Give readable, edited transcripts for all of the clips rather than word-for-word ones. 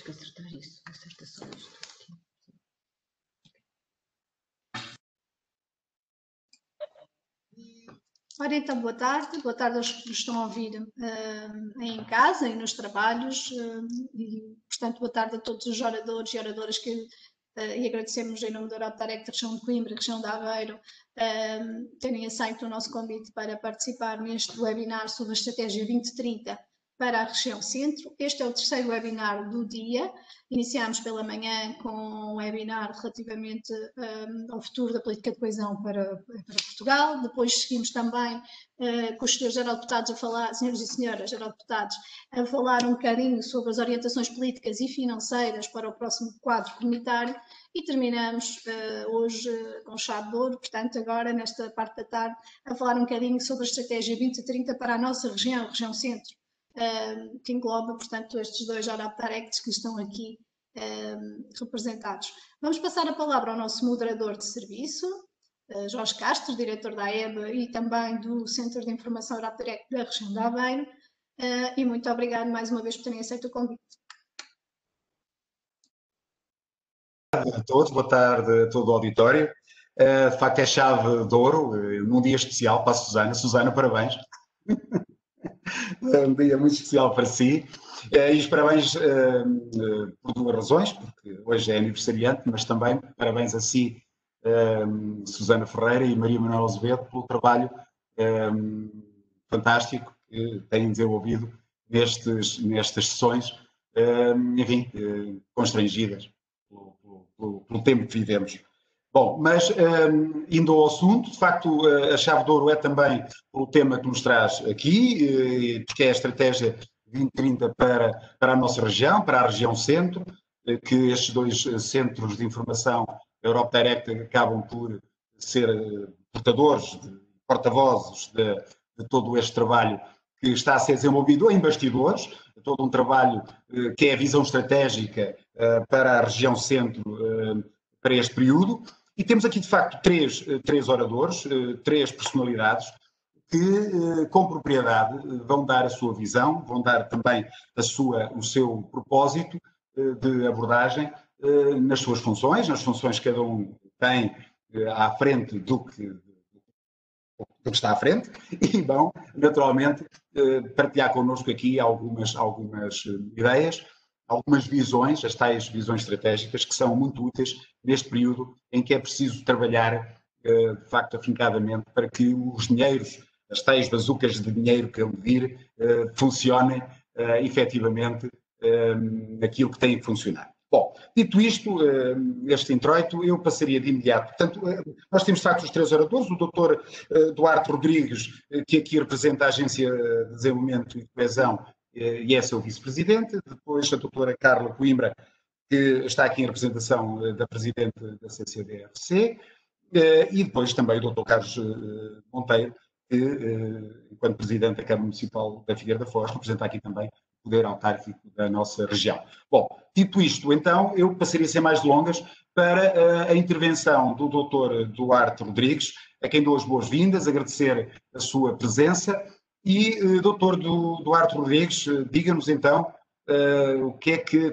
que acertar isso. Acerta só isto aqui. Ora então, boa tarde aos que nos estão a ouvir em casa e nos trabalhos, e portanto boa tarde a todos os oradores e oradoras e agradecemos em nome da Europe-Direct da região de Coimbra, região de Aveiro, terem aceito o nosso convite para participar neste webinar sobre a Estratégia 2030 para a região centro. Este é o terceiro webinar do dia. Iniciámos pela manhã com um webinar relativamente ao futuro da política de coesão para Portugal. Depois seguimos também com os senhores eurodeputados a falar, senhores e senhoras eurodeputados, a falar um bocadinho sobre as orientações políticas e financeiras para o próximo quadro comunitário e terminamos hoje com chave de ouro, portanto agora nesta parte da tarde a falar um bocadinho sobre a Estratégia 2030 para a nossa região, a região centro. Que engloba, portanto, estes dois Europe-Directs que estão aqui representados. Vamos passar a palavra ao nosso moderador de serviço, Jorge Castro, diretor da EBA e também do Centro de Informação Europe-Direct da região de Aveiro, e muito obrigado mais uma vez por terem aceito o convite. Boa tarde a todos, boa tarde a todo o auditório. De facto é chave de ouro, num dia especial para a Susana. Susana, parabéns. É um dia muito especial para si. E os parabéns por duas razões, porque hoje é aniversariante, mas também parabéns a si, Susana Ferreira e Maria Manuel Azevedo, pelo trabalho fantástico que têm desenvolvido nestas sessões, enfim, constrangidas pelo tempo que vivemos. Bom, mas indo ao assunto, de facto a chave de ouro é também o tema que nos traz aqui, porque é a estratégia 2030 para a nossa região, para a região centro, que estes dois centros de informação, Europe-Direct, acabam por ser portadores, porta-vozes de todo este trabalho que está a ser desenvolvido em bastidores, todo um trabalho que é a visão estratégica para a região centro para este período. E temos aqui, de facto, três oradores, três personalidades que, com propriedade, vão dar a sua visão, vão dar também o seu propósito de abordagem nas suas funções, nas funções que cada um tem à frente do que está à frente, e vão, naturalmente, partilhar connosco aqui algumas ideias, algumas visões, as tais visões estratégicas, que são muito úteis neste período em que é preciso trabalhar, de facto, afincadamente, para que os dinheiros, as tais bazucas de dinheiro que hão de vir, funcionem efetivamente naquilo que tem que funcionar. Bom, dito isto, este introito, eu passaria de imediato. Portanto, nós temos, de facto, os três oradores, o Dr. Duarte Rodrigues, que aqui representa a Agência de Desenvolvimento e Coesão, e é seu vice-presidente, depois a doutora Carla Coimbra, que está aqui em representação da presidente da CCDRC, e depois também o Dr. Carlos Monteiro, que, enquanto presidente da Câmara Municipal da Figueira da Foz, representa aqui também o poder autárquico da nossa região. Bom, dito isto, então, eu passaria sem mais delongas para a intervenção do Dr. Duarte Rodrigues, a quem dou as boas-vindas, agradecer a sua presença. E, Dr. Duarte Rodrigues, diga-nos então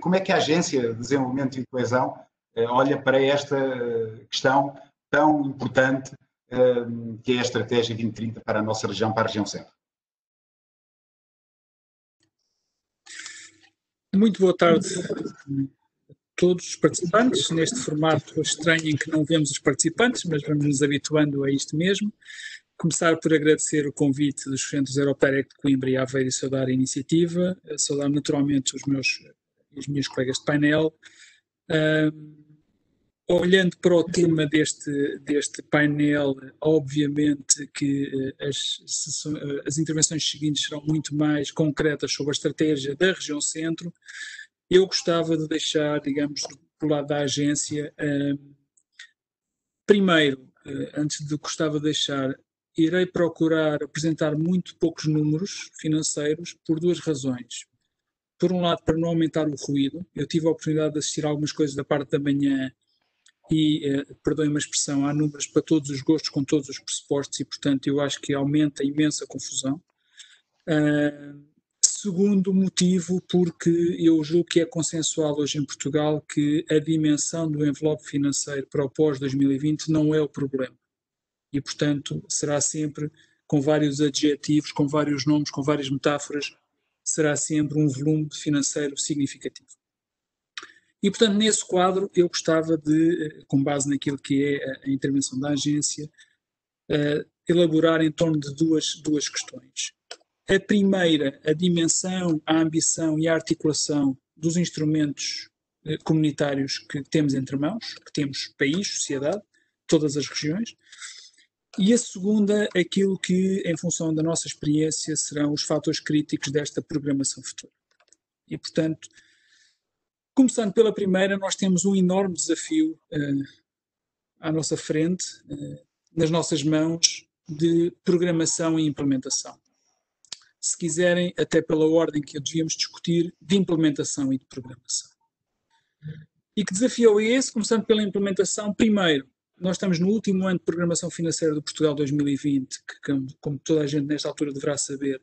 como é que a Agência de Desenvolvimento e Coesão olha para esta questão tão importante que é a Estratégia 2030 para a nossa região, para a região centro. Muito boa tarde a todos os participantes, neste formato estranho em que não vemos os participantes, mas vamos nos habituando a isto mesmo. Começar por agradecer o convite dos centros Europe-Direct de Coimbra e Aveiro e saudar a iniciativa, saudar naturalmente os meus colegas de painel. Olhando para o tema deste painel, obviamente que as intervenções seguintes serão muito mais concretas sobre a estratégia da região centro. Eu gostava de deixar, digamos, do lado da agência, primeiro, antes de gostava de deixar, irei procurar apresentar muito poucos números financeiros por duas razões. Por um lado, para não aumentar o ruído. Eu tive a oportunidade de assistir a algumas coisas da parte da manhã e, perdoem-me a expressão, há números para todos os gostos, com todos os pressupostos e, portanto, eu acho que aumenta a imensa confusão. segundo motivo, porque eu julgo que é consensual hoje em Portugal que a dimensão do envelope financeiro para o pós-2020 não é o problema. E, portanto, será sempre, com vários adjetivos, com vários nomes, com várias metáforas, será sempre um volume financeiro significativo. E, portanto, nesse quadro, eu gostava de, com base naquilo que é a intervenção da agência, elaborar em torno de duas questões. A primeira, a dimensão, a ambição e a articulação dos instrumentos comunitários que temos entre mãos, que temos país, sociedade, todas as regiões. E a segunda, aquilo que, em função da nossa experiência, serão os fatores críticos desta programação futura. E, portanto, começando pela primeira, nós temos um enorme desafio à nossa frente, nas nossas mãos, de programação e implementação. Se quiserem, até pela ordem que devíamos discutir, de implementação e de programação. E que desafio é esse? Começando pela implementação. Primeiro, nós estamos no último ano de programação financeira do Portugal 2020, que, como toda a gente nesta altura deverá saber,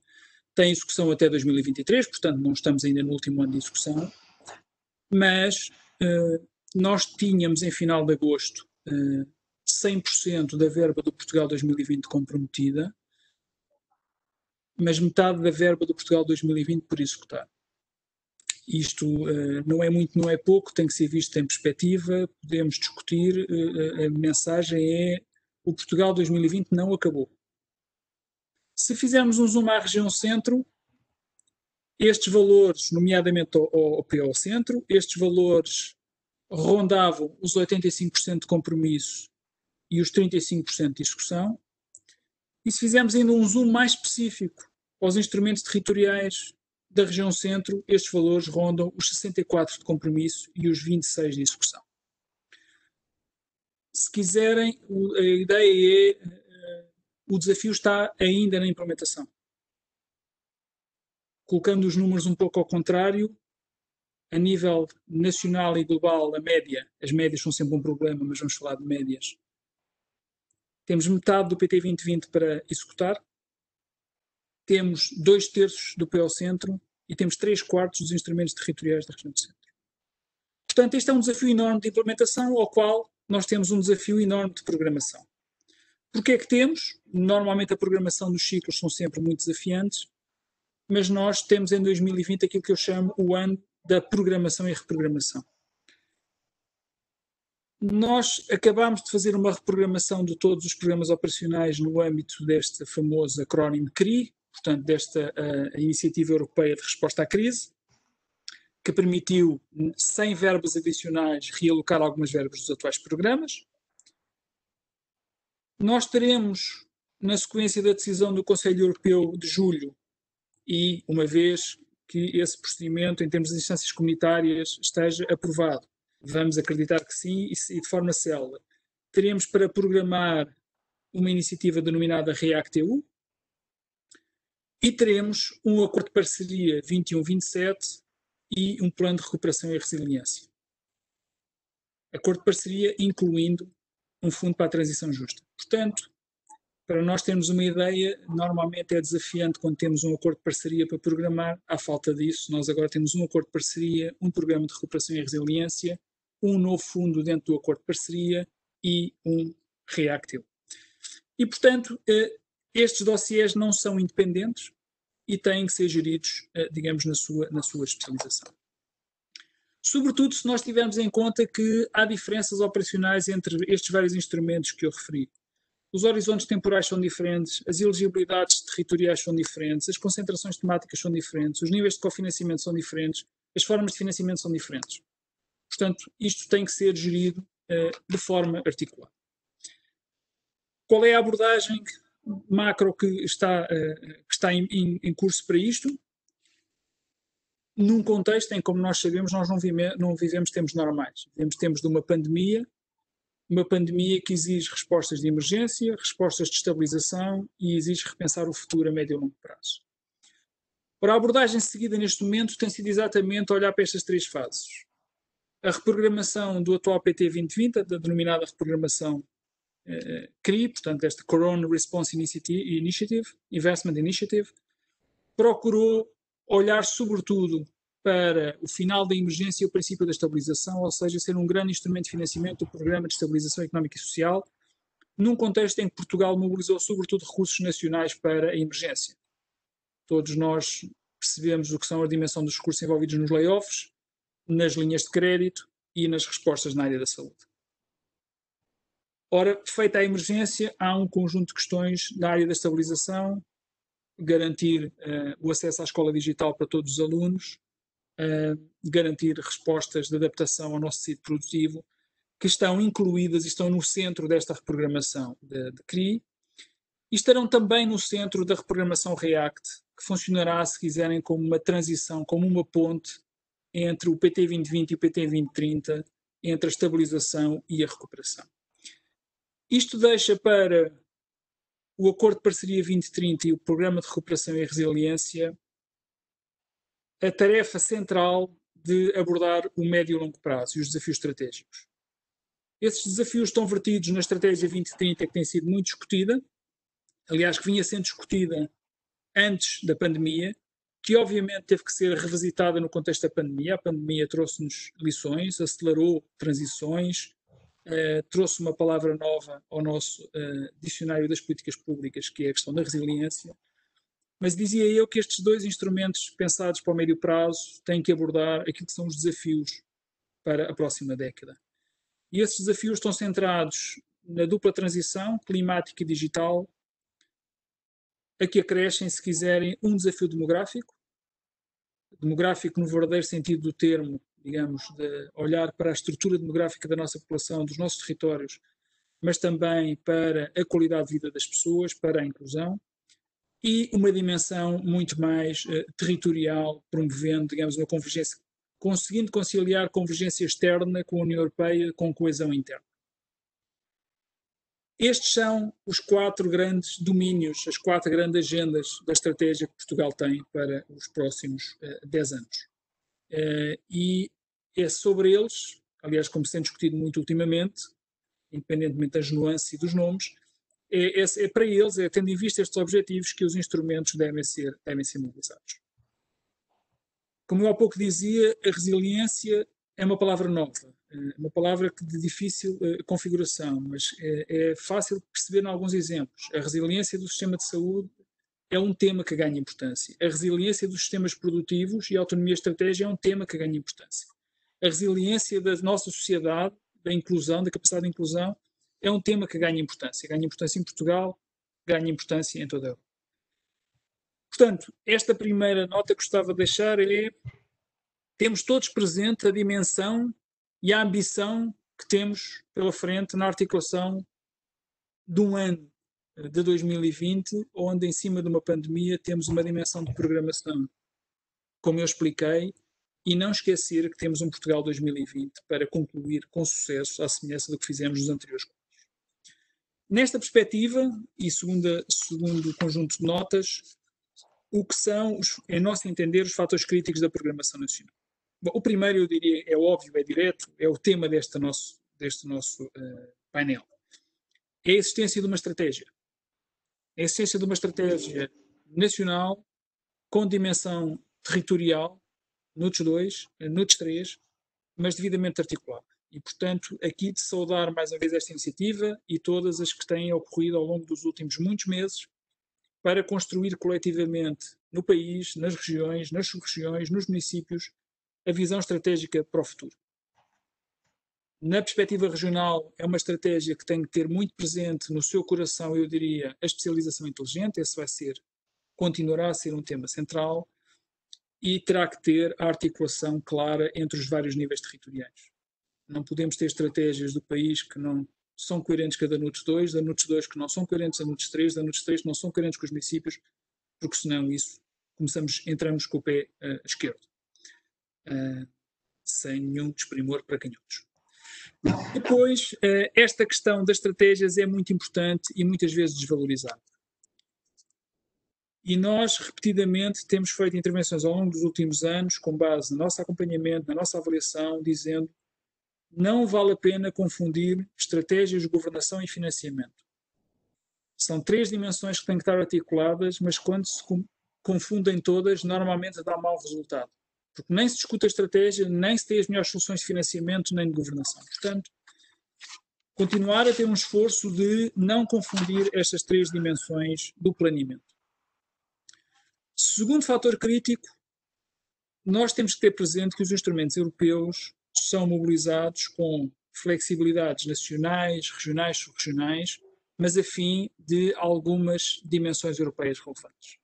tem execução até 2023, portanto não estamos ainda no último ano de execução, mas nós tínhamos em final de agosto 100% da verba do Portugal 2020 comprometida, mas metade da verba do Portugal 2020 por executar. Isto não é muito, não é pouco, tem que ser visto em perspectiva, podemos discutir, a mensagem é: o Portugal 2020 não acabou. Se fizermos um zoom à região centro, estes valores, nomeadamente ao PO Centro, estes valores rondavam os 85% de compromisso e os 35% de execução. E se fizermos ainda um zoom mais específico aos instrumentos territoriais da região centro, estes valores rondam os 64% de compromisso e os 26% de execução. Se quiserem, a ideia é, o desafio está ainda na implementação. Colocando os números um pouco ao contrário, a nível nacional e global, a média, as médias são sempre um problema, mas vamos falar de médias. Temos metade do PT 2020 para executar, temos 2/3 do PO Centro e temos 3/4 dos instrumentos territoriais da região do centro. Portanto, este é um desafio enorme de implementação, ao qual nós temos um desafio enorme de programação. Porquê é que temos? Normalmente a programação dos ciclos são sempre muito desafiantes, mas nós temos em 2020 aquilo que eu chamo o ano da programação e reprogramação. Nós acabámos de fazer uma reprogramação de todos os programas operacionais no âmbito deste famoso acrónimo CRI, portanto, desta Iniciativa Europeia de Resposta à Crise, que permitiu, sem verbas adicionais, realocar algumas verbas dos atuais programas. Nós teremos, na sequência da decisão do Conselho Europeu de julho, e uma vez que esse procedimento, em termos de instâncias comunitárias, esteja aprovado, vamos acreditar que sim, e de forma célere, teremos para programar uma iniciativa denominada REACT-EU e teremos um acordo de parceria 21-27 e um plano de recuperação e resiliência. Acordo de parceria incluindo um fundo para a transição justa. Portanto, para nós termos uma ideia, normalmente é desafiante quando temos um acordo de parceria para programar. À falta disso, nós agora temos um acordo de parceria, um programa de recuperação e resiliência, um novo fundo dentro do acordo de parceria e um REACT-EU. E, portanto, estes dossiês não são independentes e têm que ser geridos, digamos, na sua especialização. Sobretudo se nós tivermos em conta que há diferenças operacionais entre estes vários instrumentos que eu referi. Os horizontes temporais são diferentes, as elegibilidades territoriais são diferentes, as concentrações temáticas são diferentes, os níveis de cofinanciamento são diferentes, as formas de financiamento são diferentes. Portanto, isto tem que ser gerido de forma articulada. Qual é a abordagem macro que está em curso para isto? Num contexto em, como nós sabemos, nós não vivemos tempos normais. Vivemos tempos de uma pandemia que exige respostas de emergência, respostas de estabilização e exige repensar o futuro a médio e longo prazo. Ora, a abordagem seguida neste momento tem sido exatamente olhar para estas três fases. A reprogramação do atual PT 2020, a denominada reprogramação CRI, portanto, esta Corona Response Initiative, Investment Initiative, procurou olhar sobretudo para o final da emergência e o princípio da estabilização, ou seja, ser um grande instrumento de financiamento do Programa de Estabilização Económica e Social, num contexto em que Portugal mobilizou sobretudo recursos nacionais para a emergência. Todos nós percebemos o que são a dimensão dos recursos envolvidos nos layoffs, nas linhas de crédito e nas respostas na área da saúde. Ora, feita a emergência, há um conjunto de questões na área da estabilização, garantir o acesso à escola digital para todos os alunos, garantir respostas de adaptação ao nosso tecido produtivo, que estão incluídas e estão no centro desta reprogramação de CRI, e estarão também no centro da reprogramação REACT, que funcionará, se quiserem, como uma transição, como uma ponte entre o PT 2020 e o PT 2030, entre a estabilização e a recuperação. Isto deixa para o Acordo de Parceria 2030 e o Programa de Recuperação e Resiliência a tarefa central de abordar o médio e longo prazo e os desafios estratégicos. Esses desafios estão vertidos na Estratégia 2030, que tem sido muito discutida, aliás, que vinha sendo discutida antes da pandemia, que obviamente teve que ser revisitada no contexto da pandemia. A pandemia trouxe-nos lições, acelerou transições, trouxe uma palavra nova ao nosso dicionário das políticas públicas, que é a questão da resiliência. Mas dizia eu que estes dois instrumentos pensados para o médio prazo têm que abordar aquilo que são os desafios para a próxima década. E esses desafios estão centrados na dupla transição climática e digital, a que acrescem, se quiserem, um desafio demográfico no verdadeiro sentido do termo, digamos, de olhar para a estrutura demográfica da nossa população, dos nossos territórios, mas também para a qualidade de vida das pessoas, para a inclusão, e uma dimensão muito mais territorial, promovendo, digamos, uma convergência, conseguindo conciliar convergência externa com a União Europeia, com coesão interna. Estes são os 4 grandes domínios, as 4 grandes agendas da estratégia que Portugal tem para os próximos 10 anos. E é sobre eles, aliás, como se tem discutido muito ultimamente, independentemente das nuances e dos nomes, é para eles, tendo em vista estes objetivos, que os instrumentos devem ser mobilizados. Como eu há pouco dizia, a resiliência é uma palavra nova, uma palavra de difícil configuração, mas é fácil perceber em alguns exemplos. A resiliência do sistema de saúde é um tema que ganha importância. A resiliência dos sistemas produtivos e a autonomia estratégica é um tema que ganha importância. A resiliência da nossa sociedade, da inclusão, da capacidade de inclusão, é um tema que ganha importância. Ganha importância em Portugal, ganha importância em toda a Europa. Portanto, esta primeira nota que gostava de deixar é: temos todos presente a dimensão e a ambição que temos pela frente na articulação de um ano de 2020, onde em cima de uma pandemia temos uma dimensão de programação, como eu expliquei, e não esquecer que temos um Portugal 2020 para concluir com sucesso, à semelhança do que fizemos nos anteriores anos. Nesta perspectiva, e segundo o conjunto de notas, o que são, em nosso entender, os fatores críticos da programação nacional? Bom, o primeiro, eu diria, é óbvio, é direto, é o tema deste nosso painel. É a existência de uma estratégia. É a existência de uma estratégia nacional com dimensão territorial, NUTS 2, NUTS 3, mas devidamente articulada. E, portanto, aqui de saudar mais uma vez esta iniciativa e todas as que têm ocorrido ao longo dos últimos muitos meses para construir coletivamente no país, nas regiões, nas sub-regiões, nos municípios, a visão estratégica para o futuro. Na perspectiva regional, é uma estratégia que tem que ter muito presente no seu coração, eu diria, a especialização inteligente. Esse continuará a ser um tema central, e terá que ter a articulação clara entre os vários níveis territoriais. Não podemos ter estratégias do país que não são coerentes com a da NUTS 2, da NUTS 2 que não são coerentes com a NUTS 3, da NUTS 3 que não são coerentes com os municípios, porque senão entramos com o pé esquerdo, sem nenhum desprimor para canhotos. Depois, esta questão das estratégias é muito importante e muitas vezes desvalorizada. E nós, repetidamente, temos feito intervenções ao longo dos últimos anos, com base no nosso acompanhamento, na nossa avaliação, dizendo: não vale a pena confundir estratégias de governação e financiamento. São 3 dimensões que têm que estar articuladas, mas quando se confundem todas, normalmente dá mau resultado. Porque nem se discute a estratégia, nem se tem as melhores soluções de financiamento, nem de governação. Portanto, continuar a ter um esforço de não confundir estas três dimensões do planeamento. Segundo fator crítico, nós temos que ter presente que os instrumentos europeus são mobilizados com flexibilidades nacionais, regionais, subregionais, mas a fim de algumas dimensões europeias relevantes.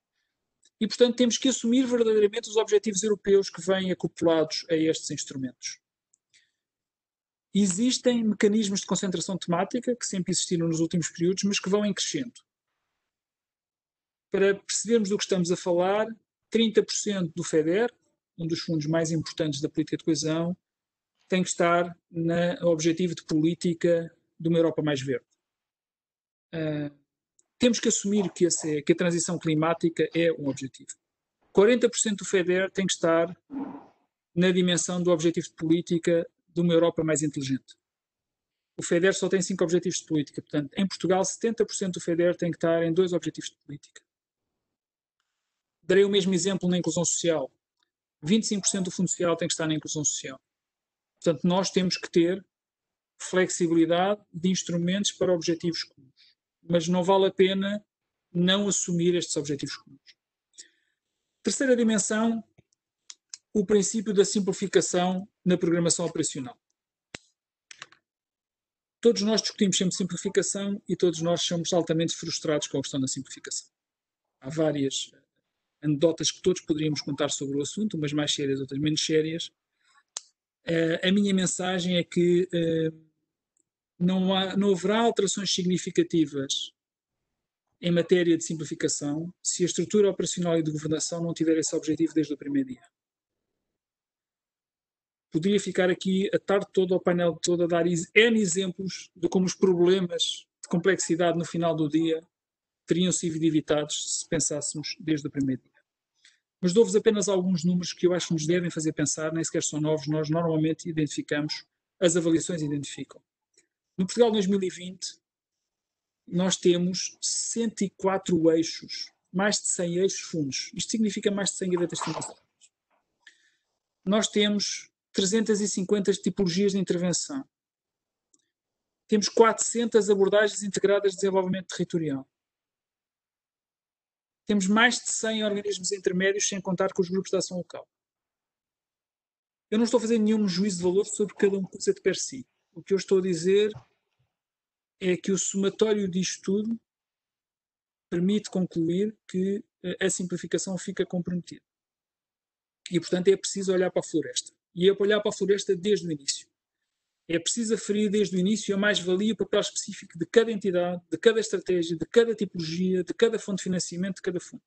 E, portanto, temos que assumir verdadeiramente os objetivos europeus que vêm acoplados a estes instrumentos. Existem mecanismos de concentração temática que sempre existiram nos últimos períodos, mas que vão em crescendo. Para percebermos do que estamos a falar, 30% do FEDER, um dos fundos mais importantes da política de coesão, tem que estar no objetivo de política de uma Europa mais verde. Temos que assumir que a transição climática é um objetivo. 40% do FEDER tem que estar na dimensão do objetivo de política de uma Europa mais inteligente. O FEDER só tem 5 objetivos de política. Portanto, em Portugal, 70% do FEDER tem que estar em 2 objetivos de política. Darei o mesmo exemplo na inclusão social. 25% do Fundo Social tem que estar na inclusão social. Portanto, nós temos que ter flexibilidade de instrumentos para objetivos comuns. Mas não vale a pena não assumir estes objetivos comuns. Terceira dimensão, o princípio da simplificação na programação operacional. Todos nós discutimos sempre simplificação e todos nós somos altamente frustrados com a questão da simplificação. Há várias anedotas que todos poderíamos contar sobre o assunto, umas mais sérias, outras menos sérias. A minha mensagem é que não haverá alterações significativas em matéria de simplificação se a estrutura operacional e de governação não tiver esse objetivo desde o primeiro dia. Poderia ficar aqui a tarde toda, o painel todo, a dar N exemplos de como os problemas de complexidade no final do dia teriam sido evitados se pensássemos desde o primeiro dia. Mas dou-vos apenas alguns números que eu acho que nos devem fazer pensar, nem sequer são novos, nós normalmente identificamos, as avaliações identificam. No Portugal 2020, nós temos 104 eixos, mais de 100 eixos fundos. Isto significa mais de 100 gavetas financeiras. Nós temos 350 tipologias de intervenção. Temos 400 abordagens integradas de desenvolvimento territorial. Temos mais de 100 organismos intermédios, sem contar com os grupos de ação local. Eu não estou a fazer nenhum juízo de valor sobre cada coisa de per si. O que eu estou a dizer é que o somatório disto tudo permite concluir que a simplificação fica comprometida. E, portanto, é preciso olhar para a floresta. E é para olhar para a floresta desde o início. É preciso aferir desde o início a mais-valia e o papel específico de cada entidade, de cada estratégia, de cada tipologia, de cada fonte de financiamento, de cada fundo.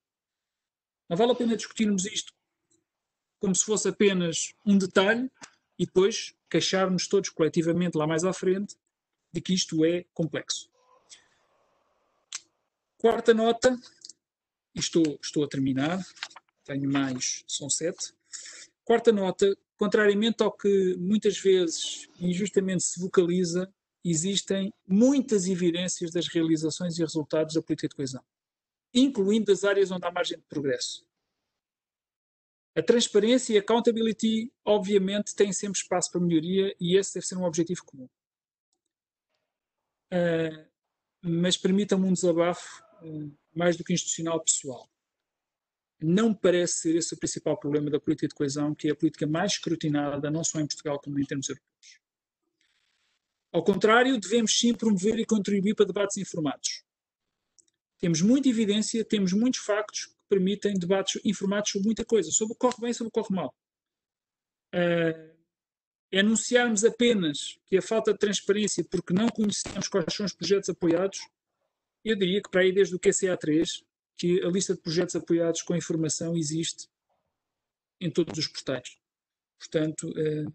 Não vale a pena discutirmos isto como se fosse apenas um detalhe e depois queixarmos todos coletivamente lá mais à frente de que isto é complexo. Quarta nota, e estou a terminar, tenho mais, são 7. Quarta nota, contrariamente ao que muitas vezes injustamente se vocaliza, existem muitas evidências das realizações e resultados da política de coesão, incluindo as áreas onde há margem de progresso. A transparência e a accountability, obviamente, têm sempre espaço para melhoria e esse deve ser um objetivo comum. Mas permitam-me um desabafo mais do que institucional pessoal. Não me parece ser esse o principal problema da política de coesão, que é a política mais escrutinada, não só em Portugal como em termos europeus. Ao contrário, devemos sim promover e contribuir para debates informados. Temos muita evidência, temos muitos factos que permitem debates informados sobre muita coisa, sobre o que corre bem e sobre o que corre mal. Anunciarmos apenas que a falta de transparência porque não conhecemos quais são os projetos apoiados, eu diria que para aí desde o QCA3, que a lista de projetos apoiados com informação existe em todos os portais. Portanto,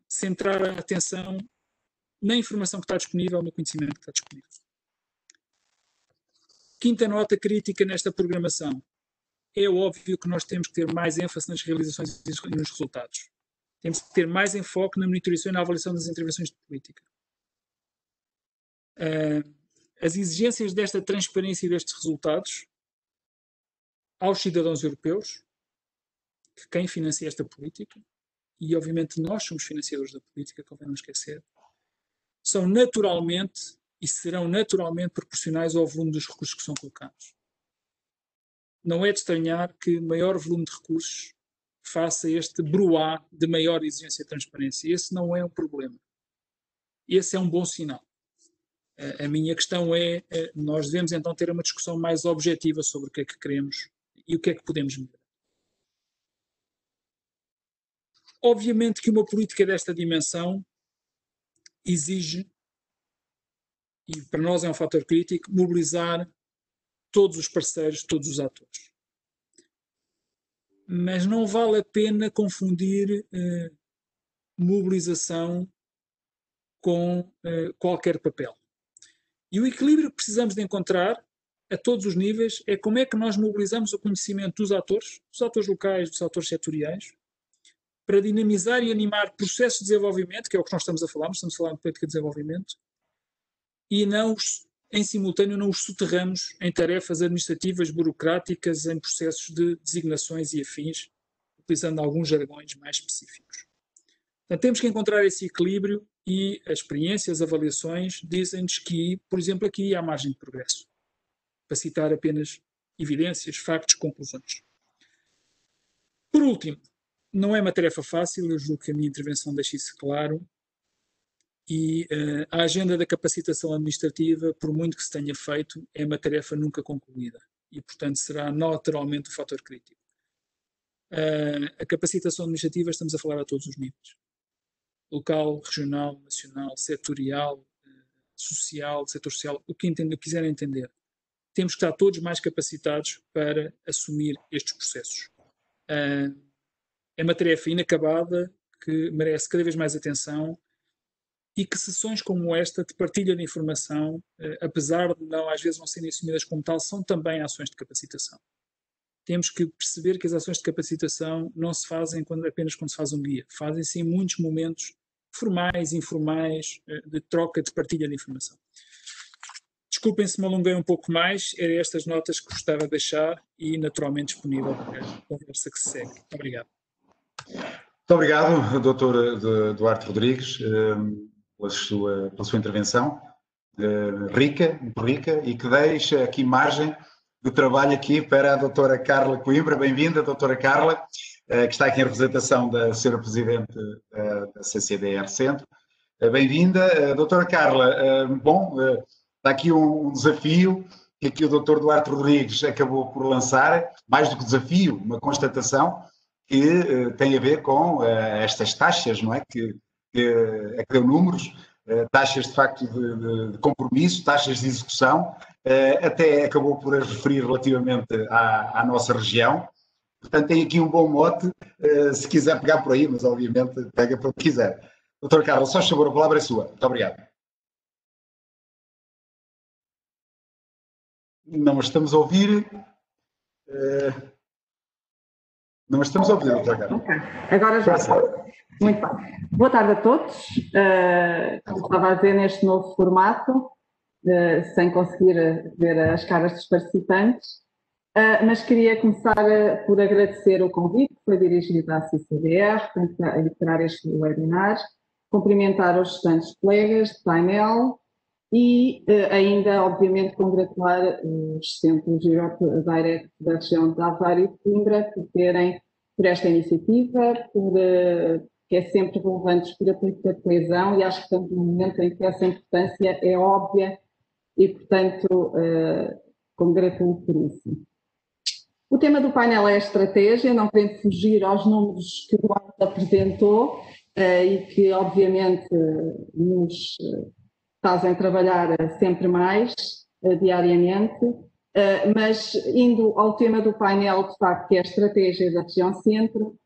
centrar a atenção na informação que está disponível, no conhecimento que está disponível. Quinta nota crítica nesta programação. É óbvio que nós temos que ter mais ênfase nas realizações e nos resultados. Temos que ter mais enfoque na monitorização e na avaliação das intervenções de política. As exigências desta transparência e destes resultados aos cidadãos europeus que quem financia esta política, e obviamente nós somos financiadores da política, convém não esquecer, são naturalmente e serão naturalmente proporcionais ao volume dos recursos que são colocados. Não é de estranhar que maior volume de recursos faça este bruá de maior exigência e transparência. Esse não é um problema. Esse é um bom sinal. A minha questão é, nós devemos então ter uma discussão mais objetiva sobre o que é que queremos e o que é que podemos melhorar. Obviamente que uma política desta dimensão exige, e para nós é um fator crítico, mobilizar todos os parceiros, todos os atores. Mas não vale a pena confundir mobilização com qualquer papel. E o equilíbrio que precisamos de encontrar a todos os níveis é como é que nós mobilizamos o conhecimento dos atores locais, dos atores setoriais, para dinamizar e animar processos de desenvolvimento, que é o que nós estamos a falar de política de desenvolvimento, e não, em simultâneo, não os soterramos em tarefas administrativas, burocráticas, em processos de designações e afins, utilizando alguns jargões mais específicos. Portanto, temos que encontrar esse equilíbrio e as experiências, as avaliações, dizem-nos que, por exemplo, aqui há margem de progresso, para citar apenas evidências, factos, conclusões. Por último, não é uma tarefa fácil, eu julgo que a minha intervenção deixa isso claro, e a agenda da capacitação administrativa, por muito que se tenha feito, é uma tarefa nunca concluída e, portanto, será naturalmente um fator crítico. A capacitação administrativa estamos a falar a todos os níveis. Local, regional, nacional, setorial, social, setor social, o que quiserem entender. Temos que estar todos mais capacitados para assumir estes processos. É uma tarefa inacabada que merece cada vez mais atenção e que sessões como esta de partilha de informação, apesar de não, às vezes não serem assumidas como tal, são também ações de capacitação. Temos que perceber que as ações de capacitação não se fazem apenas quando se faz um guia. Fazem-se em muitos momentos formais, informais, de troca, de partilha de informação. Desculpem se me alonguei um pouco mais, eram estas notas que gostava de deixar e naturalmente disponível para a conversa que se segue. Muito obrigado. Muito obrigado, Dr. Duarte Rodrigues, pela sua intervenção rica, muito rica, e que deixa aqui margem de trabalho aqui para a doutora Carla Coimbra. Bem-vinda, doutora Carla, que está aqui em representação da Sra. Presidente da CCDR Centro. Bem-vinda. Doutora Carla, está aqui um desafio que aqui o doutor Duarte Rodrigues acabou por lançar, mais do que desafio, uma constatação que tem a ver com estas taxas, não é? Que deu números, taxas de facto de compromisso, taxas de execução, até acabou por as referir relativamente à nossa região. Portanto, tem aqui um bom mote, se quiser pegar por aí, mas obviamente pega para o que quiser. Doutor Carlos, só favor, a palavra é sua. Muito obrigado. Não estamos a ouvir. Não estamos a ouvir, doutor Carlos. Ok, agora já está. Muito bem. Boa tarde a todos. Como estava a dizer, neste novo formato, sem conseguir ver as caras dos participantes, mas queria começar por agradecer o convite que foi dirigido à CCDR para editar este webinar, cumprimentar os restantes colegas de painel e ainda, obviamente, congratular os Centros Europe Direct da região de Aveiro e de Coimbra por esta iniciativa, que é sempre relevante para a política de coesão, e acho que estamos num momento em que essa importância é óbvia e, portanto, congratulo por isso. O tema do painel é a estratégia, não querendo fugir aos números que o Duarte apresentou e que, obviamente, nos fazem trabalhar sempre mais, diariamente, mas indo ao tema do painel, de facto, que é a estratégia da região centro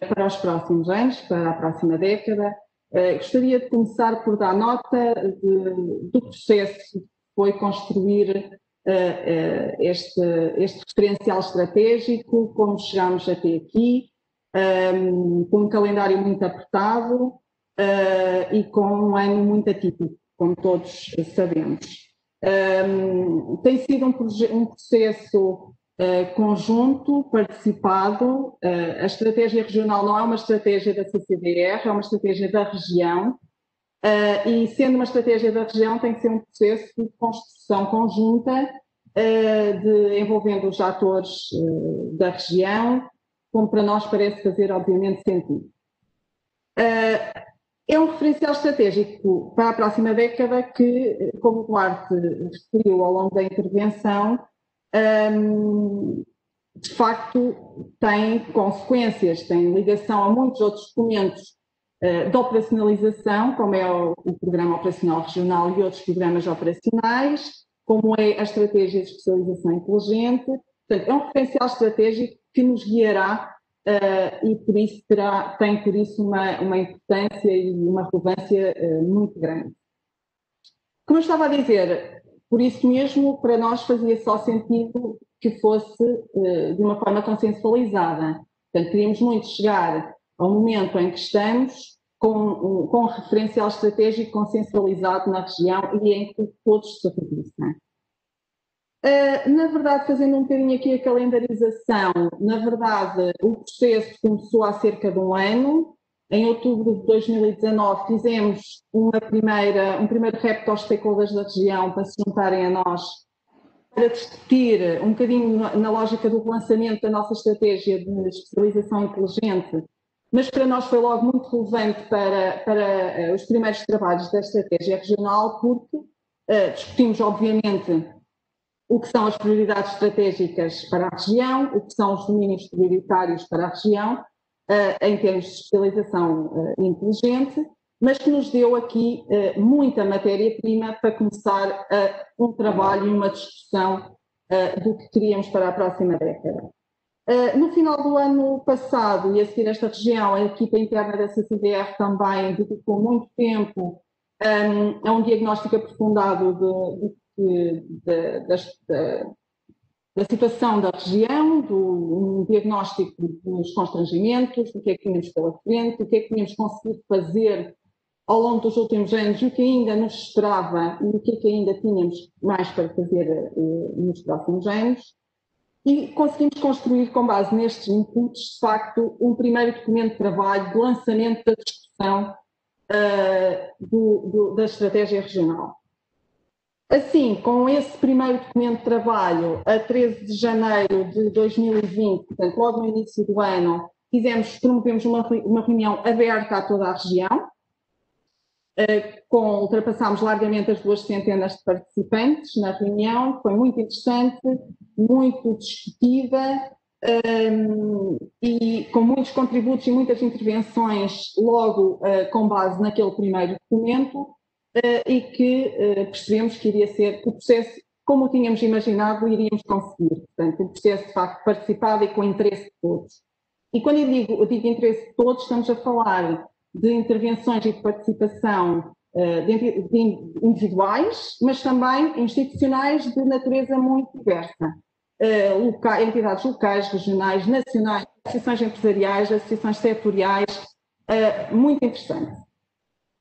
para os próximos anos, para a próxima década, gostaria de começar por dar nota do processo que foi construir este referencial estratégico, como chegámos até aqui, com um calendário muito apertado e com um ano muito atípico, como todos sabemos. Tem sido um processo conjunto, participado. A estratégia regional não é uma estratégia da CCDR, é uma estratégia da região. E sendo uma estratégia da região, tem que ser um processo de construção conjunta, envolvendo os atores da região, como para nós parece fazer, obviamente, sentido. É um referencial estratégico para a próxima década que, como o Duarte referiu ao longo da intervenção, de facto tem consequências, tem ligação a muitos outros documentos de operacionalização, como é o Programa Operacional Regional e outros programas operacionais, como é a Estratégia de Especialização Inteligente. Portanto, é um referencial estratégico que nos guiará e por isso tem por isso uma importância e uma relevância muito grande. Como eu estava a dizer, por isso mesmo, para nós fazia só sentido que fosse de uma forma consensualizada. Portanto, queríamos muito chegar ao momento em que estamos com um referencial estratégico consensualizado na região e em que todos se reconhecem. Na verdade, fazendo um bocadinho aqui a calendarização, na verdade, o processo começou há cerca de um ano. Em outubro de 2019 fizemos um primeiro repto aos stakeholders da região para se juntarem a nós para discutir um bocadinho na lógica do relançamento da nossa estratégia de especialização inteligente, mas para nós foi logo muito relevante para os primeiros trabalhos da estratégia regional, porque discutimos, obviamente, o que são as prioridades estratégicas para a região, o que são os domínios prioritários para a região, em termos de especialização inteligente, mas que nos deu aqui muita matéria-prima para começar um trabalho e uma discussão do que queríamos para a próxima década. No final do ano passado, e a seguir esta região, a equipa interna da CCDR também dedicou muito tempo a um diagnóstico aprofundado da situação da região, um diagnóstico dos constrangimentos, do que é que tínhamos pela frente, do que é que tínhamos conseguido fazer ao longo dos últimos anos e o que ainda nos esperava e o que é que ainda tínhamos mais para fazer nos próximos anos. E conseguimos construir, com base nestes inputs, de facto, um primeiro documento de trabalho de lançamento da discussão da estratégia regional. Assim, com esse primeiro documento de trabalho, a 13 de janeiro de 2020, portanto, logo no início do ano, promovemos uma reunião aberta a toda a região, ultrapassámos largamente as 200 de participantes na reunião, foi muito interessante, muito discutida e com muitos contributos e muitas intervenções logo com base naquele primeiro documento, e que percebemos que iria ser o processo, como o tínhamos imaginado, iríamos conseguir. Portanto, um processo de facto participado e com interesse de todos. E quando eu digo interesse de todos, estamos a falar de intervenções e de participação individuais, mas também institucionais de natureza muito diversa. Entidades locais, regionais, nacionais, associações empresariais, associações setoriais, muito interessante.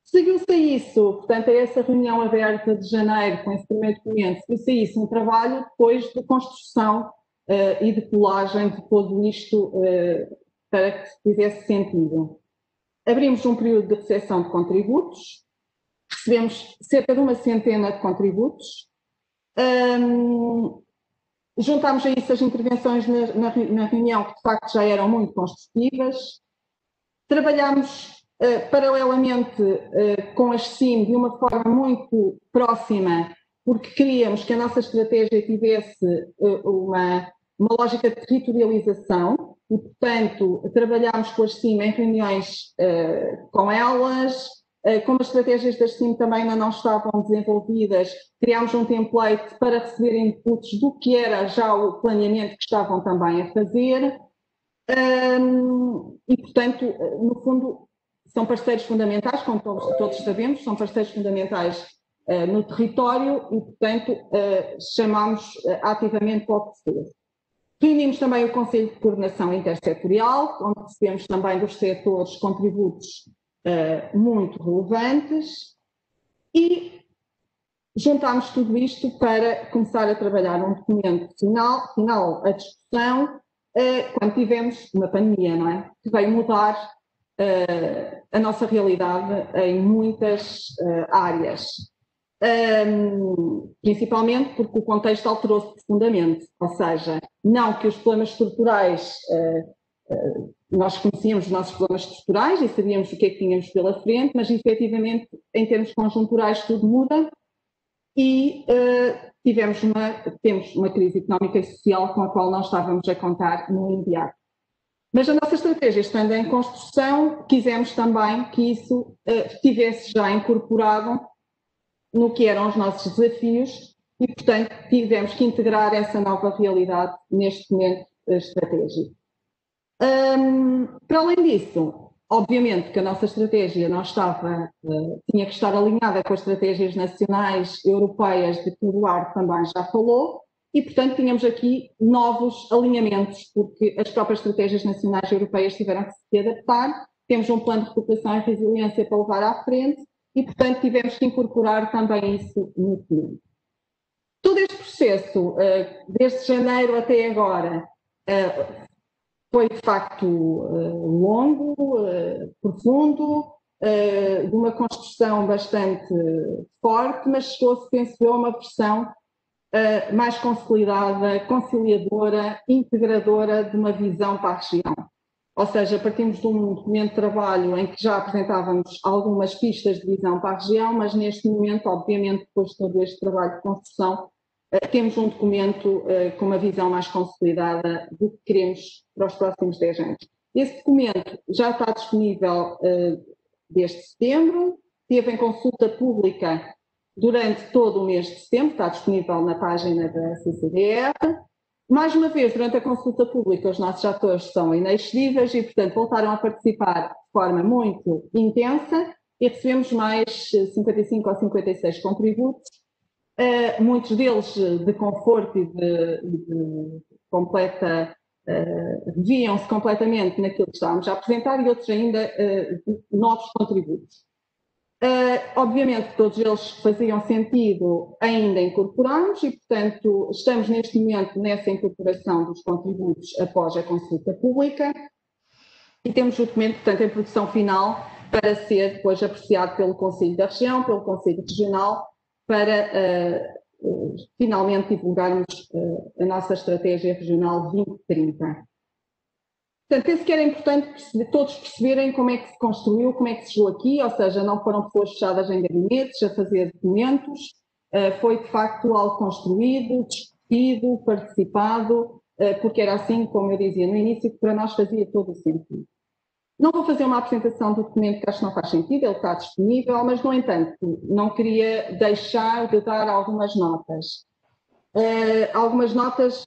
Seguiu-se a isso, portanto, a essa reunião aberta de janeiro, com esse primeiro documento, seguiu-se a isso um trabalho depois de construção e de colagem de tudo isto para que fizesse sentido. Abrimos um período de recepção de contributos, recebemos cerca de 100 de contributos, juntámos a isso as intervenções na reunião, que de facto já eram muito construtivas, trabalhámos paralelamente com as SIM de uma forma muito próxima, porque queríamos que a nossa estratégia tivesse uma lógica de territorialização e, portanto, trabalhámos com as SIM em reuniões com elas, como as estratégias das SIM também ainda não estavam desenvolvidas, criámos um template para receber inputs do que era já o planeamento que estavam também a fazer e, portanto, no fundo, são parceiros fundamentais, como todos sabemos, são parceiros fundamentais no território e, portanto, chamamos ativamente para o processo. Reunimos também o Conselho de Coordenação Intersetorial, onde recebemos também dos setores contributos muito relevantes e juntámos tudo isto para começar a trabalhar um documento final a discussão, quando tivemos uma pandemia, não é? Que veio mudar a nossa realidade em muitas áreas. Principalmente porque o contexto alterou-se profundamente, ou seja, não que os problemas estruturais, nós conhecíamos os nossos problemas estruturais e sabíamos o que é que tínhamos pela frente, mas efetivamente em termos conjunturais tudo muda e temos uma crise económica e social com a qual não estávamos a contar no imediato. Mas a nossa estratégia, estando em construção, quisemos também que isso estivesse já incorporado no que eram os nossos desafios e, portanto, tivemos que integrar essa nova realidade neste momento estratégico. Para além disso, obviamente que a nossa estratégia não estava, tinha que estar alinhada com as estratégias nacionais, europeias, de que o Eduardo também já falou, e, portanto, tínhamos aqui novos alinhamentos, porque as próprias estratégias nacionais e europeias tiveram que se adaptar, temos um plano de recuperação e resiliência para levar à frente, e, portanto, tivemos que incorporar também isso no plano. Todo este processo, desde janeiro até agora, foi de facto longo, profundo, de uma construção bastante forte, mas chegou-se, penso eu, a uma versão mais consolidada, conciliadora, integradora de uma visão para a região. Ou seja, partimos de um documento de trabalho em que já apresentávamos algumas pistas de visão para a região, mas neste momento, obviamente, depois de todo este trabalho de construção, temos um documento com uma visão mais consolidada do que queremos para os próximos 10 anos. Esse documento já está disponível desde setembro, esteve em consulta pública durante todo o mês de setembro, está disponível na página da CCDR. Mais uma vez, durante a consulta pública, os nossos atores são inexcedíveis e, portanto, voltaram a participar de forma muito intensa e recebemos mais 55 ou 56 contributos, muitos deles de conforto e de completa, viam-se completamente naquilo que estávamos a apresentar e outros ainda de novos contributos. Obviamente todos eles faziam sentido ainda incorporarmos e, portanto, estamos neste momento nessa incorporação dos contributos após a consulta pública e temos o documento, portanto, em produção final para ser depois apreciado pelo Conselho da Região, pelo Conselho Regional, para finalmente divulgarmos a nossa estratégia regional 2030. Portanto, penso que era importante todos perceberem como é que se construiu, como é que se chegou aqui, ou seja, não foram pessoas fechadas em gabinetes a fazer documentos, foi de facto algo construído, discutido, participado, porque era assim, como eu dizia no início, que para nós fazia todo o sentido. Não vou fazer uma apresentação do documento que acho que não faz sentido, ele está disponível, mas, no entanto, não queria deixar de dar algumas notas. Algumas notas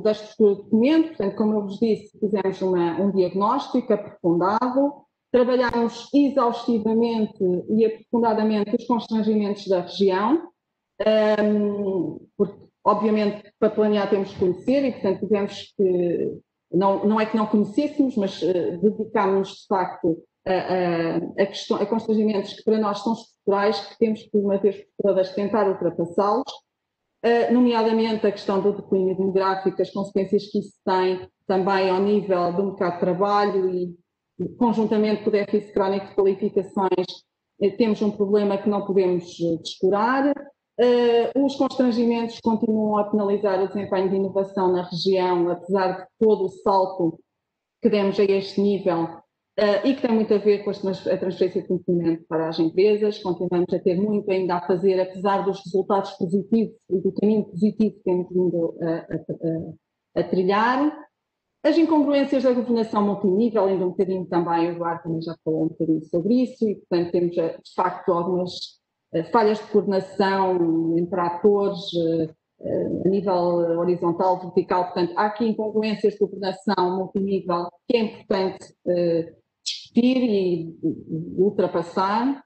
da estrutura do documento, portanto, como eu vos disse, fizemos um diagnóstico aprofundado, trabalhamos exaustivamente e aprofundadamente os constrangimentos da região, porque, obviamente, para planear temos que conhecer e, portanto, tivemos que, não é que não conhecêssemos, mas dedicámos-nos, de facto, a constrangimentos que para nós são estruturais, que temos que, uma vez por todas, tentar ultrapassá-los, nomeadamente a questão do declínio demográfico, as consequências que isso tem também ao nível do mercado de trabalho e, conjuntamente com o déficit crónico de qualificações, temos um problema que não podemos descurar. Os constrangimentos continuam a penalizar o desempenho de inovação na região, apesar de todo o salto que demos a este nível, e que tem muito a ver com a transferência de conhecimento para as empresas. Continuamos a ter muito ainda a fazer, apesar dos resultados positivos e do caminho positivo que temos vindo a trilhar. As incongruências da governação multinível, ainda um bocadinho também, o Eduardo também já falou um bocadinho sobre isso, e, portanto, temos, de facto, algumas falhas de coordenação entre atores, a nível horizontal, vertical. Portanto, há aqui incongruências de coordenação multinível que é importante discutir e ultrapassar.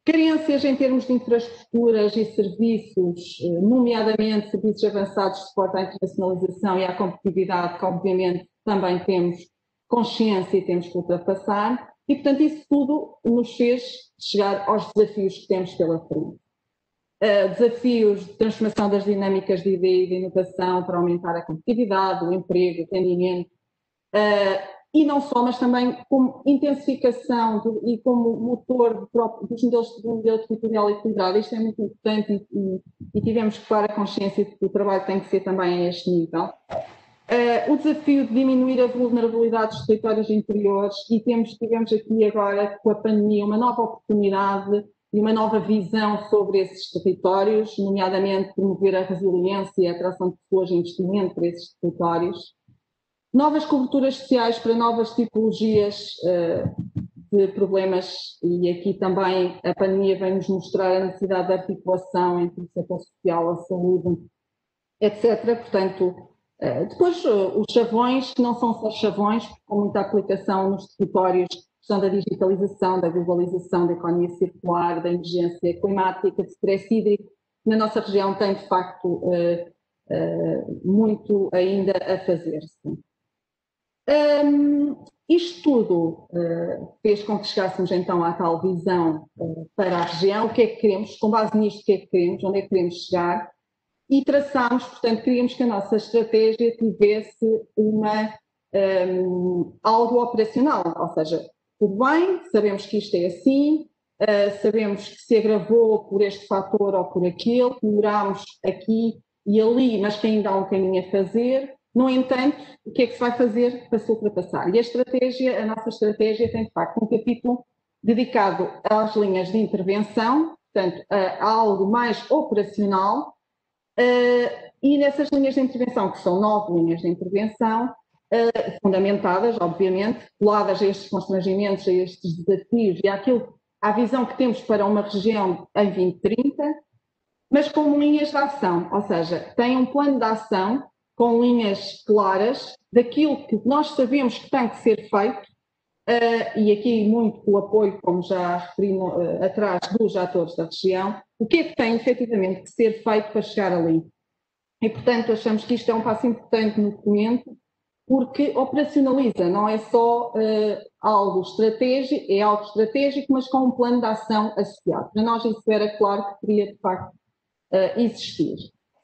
Carências em termos de infraestruturas e serviços, nomeadamente serviços avançados de suporte à internacionalização e à competitividade, que obviamente também temos consciência e temos que ultrapassar, e portanto isso tudo nos fez chegar aos desafios que temos pela frente. desafios de transformação das dinâmicas de ideia e de inovação para aumentar a competitividade, o emprego, o rendimento, e não só, mas também como intensificação e como motor dos modelos de modelo territorial equilibrado. Isto é muito importante e tivemos clara consciência de que o trabalho tem que ser também a este nível. O desafio de diminuir a vulnerabilidade dos territórios interiores, e tivemos aqui agora, com a pandemia, uma nova oportunidade e uma nova visão sobre esses territórios, nomeadamente promover a resiliência e a atração de pessoas e investimento para esses territórios. Novas coberturas sociais para novas tipologias de problemas, e aqui também a pandemia vem-nos mostrar a necessidade de articulação entre o setor social, a saúde, etc. Portanto, depois os chavões, que não são só chavões, com muita aplicação nos territórios, questão da digitalização, da globalização, da economia circular, da emergência climática, de stress hídrico. Na nossa região tem, de facto, muito ainda a fazer-se. Isto tudo fez com que chegássemos então à tal visão para a região, o que é que queremos, com base nisto, o que é que queremos, onde é que queremos chegar, e traçámos, portanto, queríamos que a nossa estratégia tivesse algo operacional, ou seja, tudo bem, sabemos que isto é assim, sabemos que se agravou por este fator ou por aquele, melhorámos aqui e ali, mas que ainda há um caminho a fazer. No entanto, o que é que se vai fazer para se ultrapassar? E a nossa estratégia tem, de facto, um capítulo dedicado às linhas de intervenção, portanto, a algo mais operacional, e nessas linhas de intervenção, que são 9 linhas de intervenção, fundamentadas, obviamente, coladas a estes constrangimentos, a estes desafios e à visão que temos para uma região em 2030, mas com linhas de ação, ou seja, tem um plano de ação com linhas claras daquilo que nós sabemos que tem que ser feito, e aqui muito com o apoio, como já referi atrás, dos atores da região, o que é que tem efetivamente que ser feito para chegar ali. E, portanto, achamos que isto é um passo importante no documento, porque operacionaliza, não é só algo estratégico, é algo estratégico, mas com um plano de ação associado. Para nós isso era claro que teria, de facto, existir.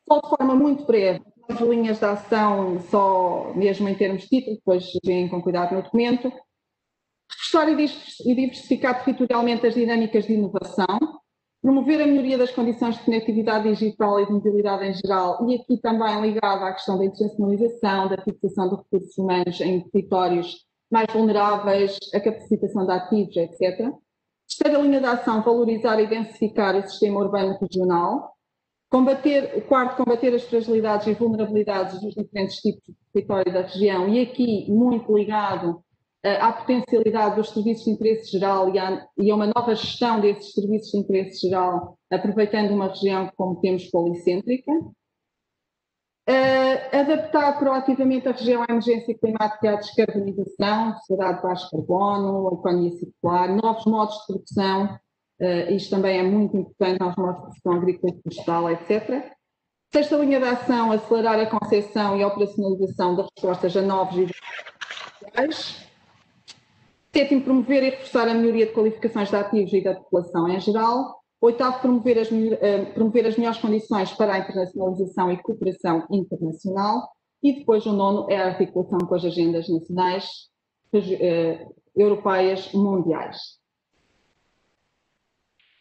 Só de forma muito breve, as linhas de ação, só mesmo em termos de título, depois veem com cuidado no documento. Reforçar e diversificar territorialmente as dinâmicas de inovação, promover a melhoria das condições de conectividade digital e de mobilidade em geral, e aqui também ligado à questão da internacionalização, da fixação de recursos humanos em territórios mais vulneráveis, a capacitação de ativos, etc. Terceira linha de ação, valorizar e densificar o sistema urbano regional. Combater as fragilidades e vulnerabilidades dos diferentes tipos de território da região, e aqui muito ligado à potencialidade dos serviços de interesse geral e a uma nova gestão desses serviços de interesse geral, aproveitando uma região como temos policêntrica. Adaptar proativamente a região à emergência climática e à descarbonização, sociedade de baixo carbono, a economia circular, novos modos de produção, isto também é muito importante, novos modos de produção agrícola e florestal, etc. Sexta linha de ação, acelerar a concepção e a operacionalização das respostas a novos e sociais. Sétimo, promover e reforçar a melhoria de qualificações de ativos e da população em geral. Oitavo, promover as melhores condições para a internacionalização e cooperação internacional. E depois o nono é a articulação com as agendas nacionais, europeias, mundiais.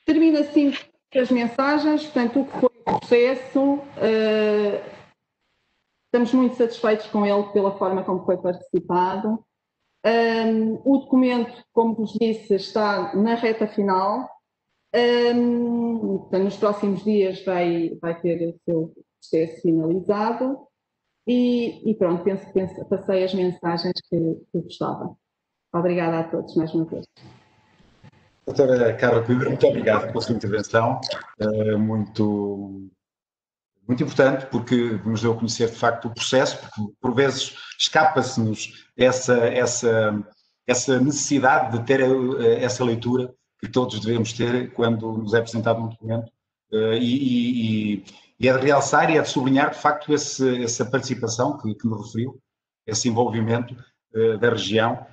Termino assim as mensagens, portanto, o que foi o processo, estamos muito satisfeitos com ele pela forma como foi participado. O documento, como vos disse, está na reta final. Portanto, nos próximos dias vai ter o seu processo finalizado e pronto, penso que passei as mensagens que gostava. Obrigada a todos mais uma vez. Doutora Carla Coimbra, muito obrigado pela sua intervenção, muito importante, porque nos deu a conhecer de facto o processo, porque por vezes escapa-se-nos essa necessidade de ter essa leitura que todos devemos ter quando nos é apresentado um documento, e é de realçar e é de sublinhar de facto essa participação que me referiu, esse envolvimento da região,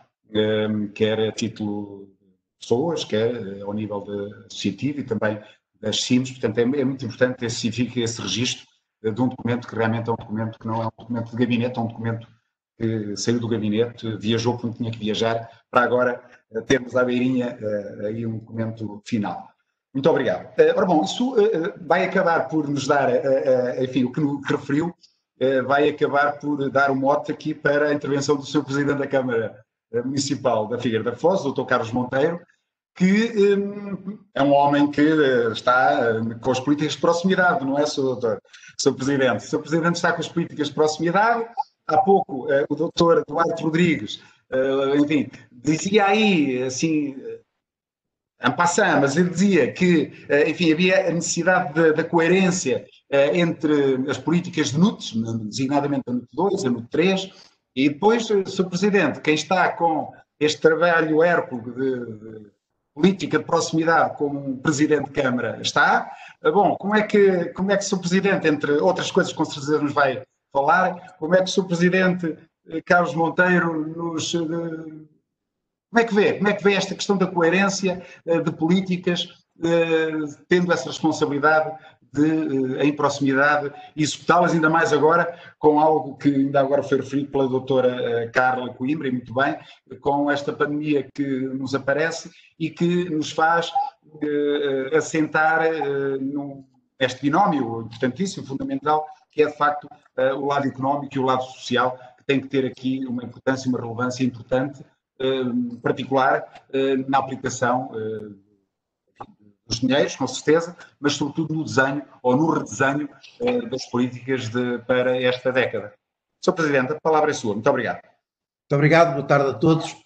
quer a título de pessoas, quer ao nível associativo e também as CIMs, portanto é muito importante esse registro de um documento que realmente é um documento que não é um documento de gabinete, é um documento que saiu do gabinete, viajou quando tinha que viajar, para agora termos à beirinha aí um documento final. Muito obrigado. Ora bom, isso vai acabar por nos dar, enfim, o que referiu, vai acabar por dar um mote aqui para a intervenção do Sr. Presidente da Câmara Municipal da Figueira da Foz, o Dr. Carlos Monteiro, que é um homem que está com as políticas de proximidade, não é, Sr. Presidente? O Sr. Presidente está com as políticas de proximidade. Há pouco o Dr. Duarte Rodrigues, enfim, dizia aí, assim, en passant, mas ele dizia que, enfim, havia a necessidade da coerência entre as políticas de NUTS, designadamente a NUT 2, a NUT 3, e depois, Sr. Presidente, quem está com este trabalho hérculo de política de proximidade como Presidente de Câmara está, bom, como é que o Sr. Presidente, entre outras coisas com certeza nos vai falar, como é que o Sr. Presidente Carlos Monteiro como é que vê esta questão da coerência de políticas, tendo essa responsabilidade de, em proximidade, executá-las, ainda mais agora, com algo que ainda agora foi referido pela doutora Carla Coimbra, e muito bem, com esta pandemia que nos aparece e que nos faz assentar neste binómio importantíssimo, fundamental, que é, de facto, o lado económico e o lado social, que tem que ter aqui uma importância, uma relevância importante, particular na aplicação dos dinheiros, com certeza, mas sobretudo no desenho ou no redesenho das políticas para esta década. Sr. Presidente, a palavra é sua. Muito obrigado. Muito obrigado, boa tarde a todos.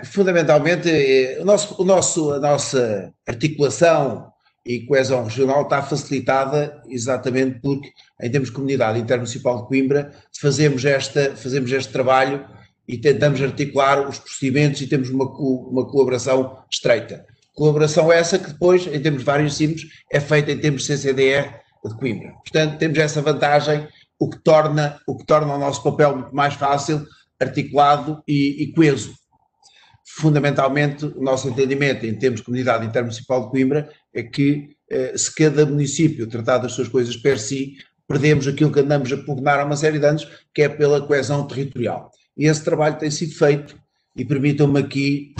Fundamentalmente, a nossa articulação e coesão regional está facilitada exatamente porque, em termos de comunidade intermunicipal de Coimbra, fazemos este trabalho e tentamos articular os procedimentos e temos uma colaboração estreita. Colaboração essa que depois, em termos de vários CIMs, é feita em termos de CCDR de Coimbra. Portanto, temos essa vantagem, o que torna o nosso papel muito mais fácil, articulado e coeso. Fundamentalmente, o nosso entendimento em termos de comunidade intermunicipal de Coimbra é que, se cada município tratar das suas coisas per si, perdemos aquilo que andamos a pugnar há uma série de anos, que é pela coesão territorial. E esse trabalho tem sido feito, e permitam-me aqui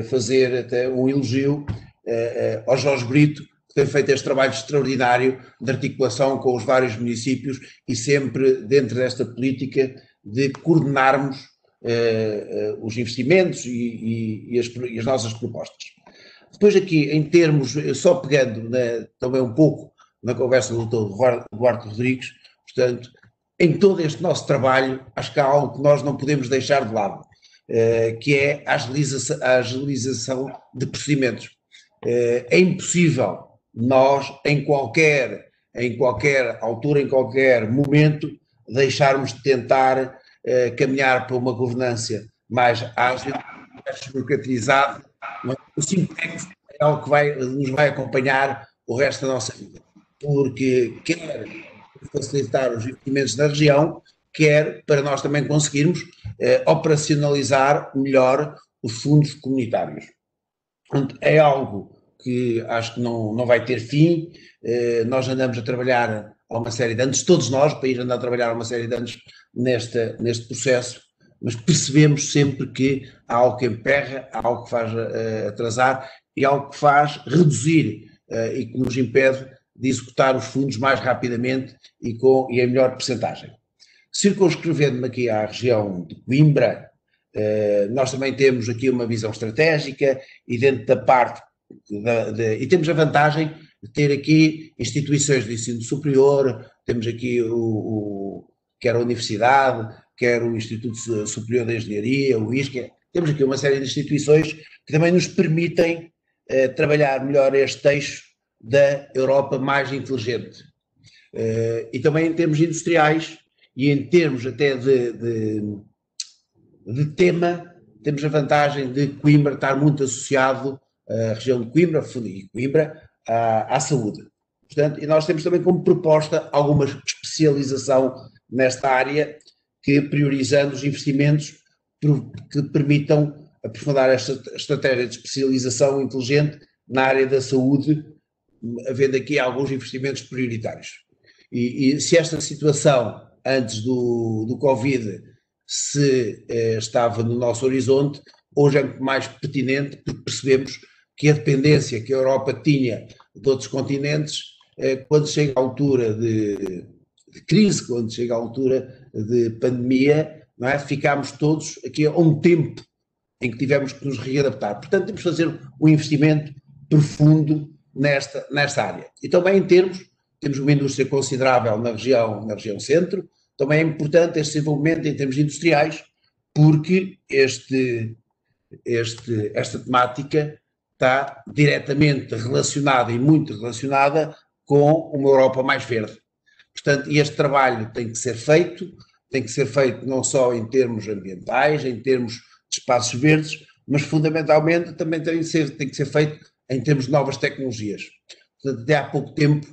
fazer até um elogio ao Jorge Brito, que tem feito este trabalho extraordinário de articulação com os vários municípios e sempre dentro desta política de coordenarmos os investimentos e as nossas propostas. Depois aqui, em termos, só pegando também um pouco na conversa do Dr. Duarte Rodrigues, portanto, em todo este nosso trabalho, acho que há algo que nós não podemos deixar de lado, que é a agilização de procedimentos. É impossível nós, em qualquer altura, em qualquer momento, deixarmos de tentar caminhar para uma governança mais ágil, mais desburocratizada. O Simplex é algo que nos vai acompanhar o resto da nossa vida, porque quer facilitar os investimentos na região, quer para nós também conseguirmos operacionalizar melhor os fundos comunitários. Portanto, é algo que acho que não vai ter fim. Nós andamos a trabalhar há uma série de anos, todos nós, o país anda a trabalhar há uma série de anos neste processo, mas percebemos sempre que há algo que emperra, há algo que faz atrasar e há algo que faz reduzir e que nos impede de executar os fundos mais rapidamente e em melhor percentagem. Circunscrevendo-me aqui à região de Coimbra, nós também temos aqui uma visão estratégica e dentro da parte e temos a vantagem de ter aqui instituições de ensino superior, temos aqui quer a Universidade, quer o Instituto Superior de Engenharia, o ISCA, temos aqui uma série de instituições que também nos permitem trabalhar melhor este eixo da Europa mais inteligente. E também em termos industriais e em termos até de tema, temos a vantagem de Coimbra estar muito associado, a região de Coimbra e Coimbra, à saúde. Portanto, e nós temos também como proposta alguma especialização nesta área, que priorizando os investimentos que permitam aprofundar esta estratégia de especialização inteligente na área da saúde, havendo aqui alguns investimentos prioritários. E se esta situação, antes do Covid, se estava no nosso horizonte, hoje é muito mais pertinente, porque percebemos que a dependência que a Europa tinha de outros continentes, quando chega à altura de crise, quando chega à altura de pandemia, não é? Ficámos todos aqui a um tempo em que tivemos que nos readaptar. Portanto, temos que fazer um investimento profundo nesta área. E também temos uma indústria considerável na região centro, também é importante este desenvolvimento em termos industriais, porque esta temática está diretamente relacionada e muito relacionada com uma Europa mais verde. Portanto, este trabalho tem que ser feito não só em termos ambientais, em termos de espaços verdes, mas fundamentalmente também tem que ser feito em termos de novas tecnologias. Portanto, até há pouco tempo,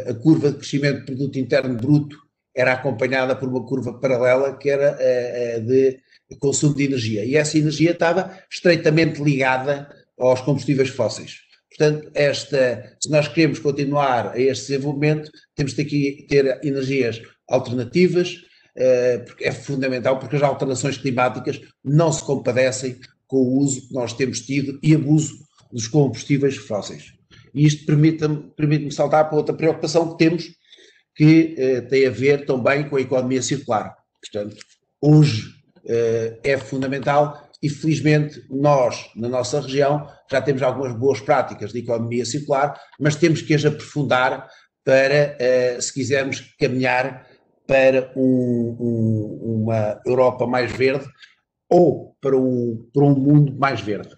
a curva de crescimento do produto interno bruto era acompanhada por uma curva paralela que era de consumo de energia. E essa energia estava estreitamente ligada aos combustíveis fósseis. Portanto, se nós queremos continuar a este desenvolvimento, temos de ter energias alternativas, porque é fundamental, porque as alterações climáticas não se compadecem com o uso que nós temos tido e abuso dos combustíveis fósseis. E isto permite-me saltar para outra preocupação que temos, que tem a ver também com a economia circular. Portanto, hoje é fundamental e felizmente nós, na nossa região, já temos algumas boas práticas de economia circular, mas temos que as aprofundar para, se quisermos caminhar para uma Europa mais verde ou para um mundo mais verde.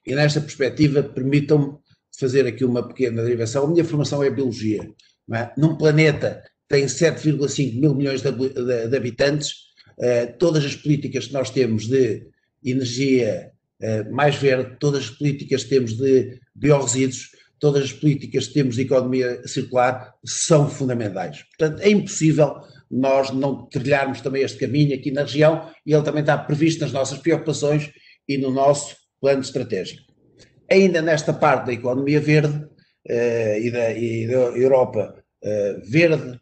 E nesta perspectiva, permitam-me fazer aqui uma pequena derivação. A minha formação é Biologia. Não é? Num planeta que tem 7,5 mil milhões de habitantes, todas as políticas que nós temos de energia mais verde, todas as políticas que temos de biorresíduos, todas as políticas que temos de economia circular são fundamentais. Portanto, é impossível nós não trilharmos também este caminho aqui na região e ele também está previsto nas nossas preocupações e no nosso plano estratégico. Ainda nesta parte da economia verde e da Europa verde,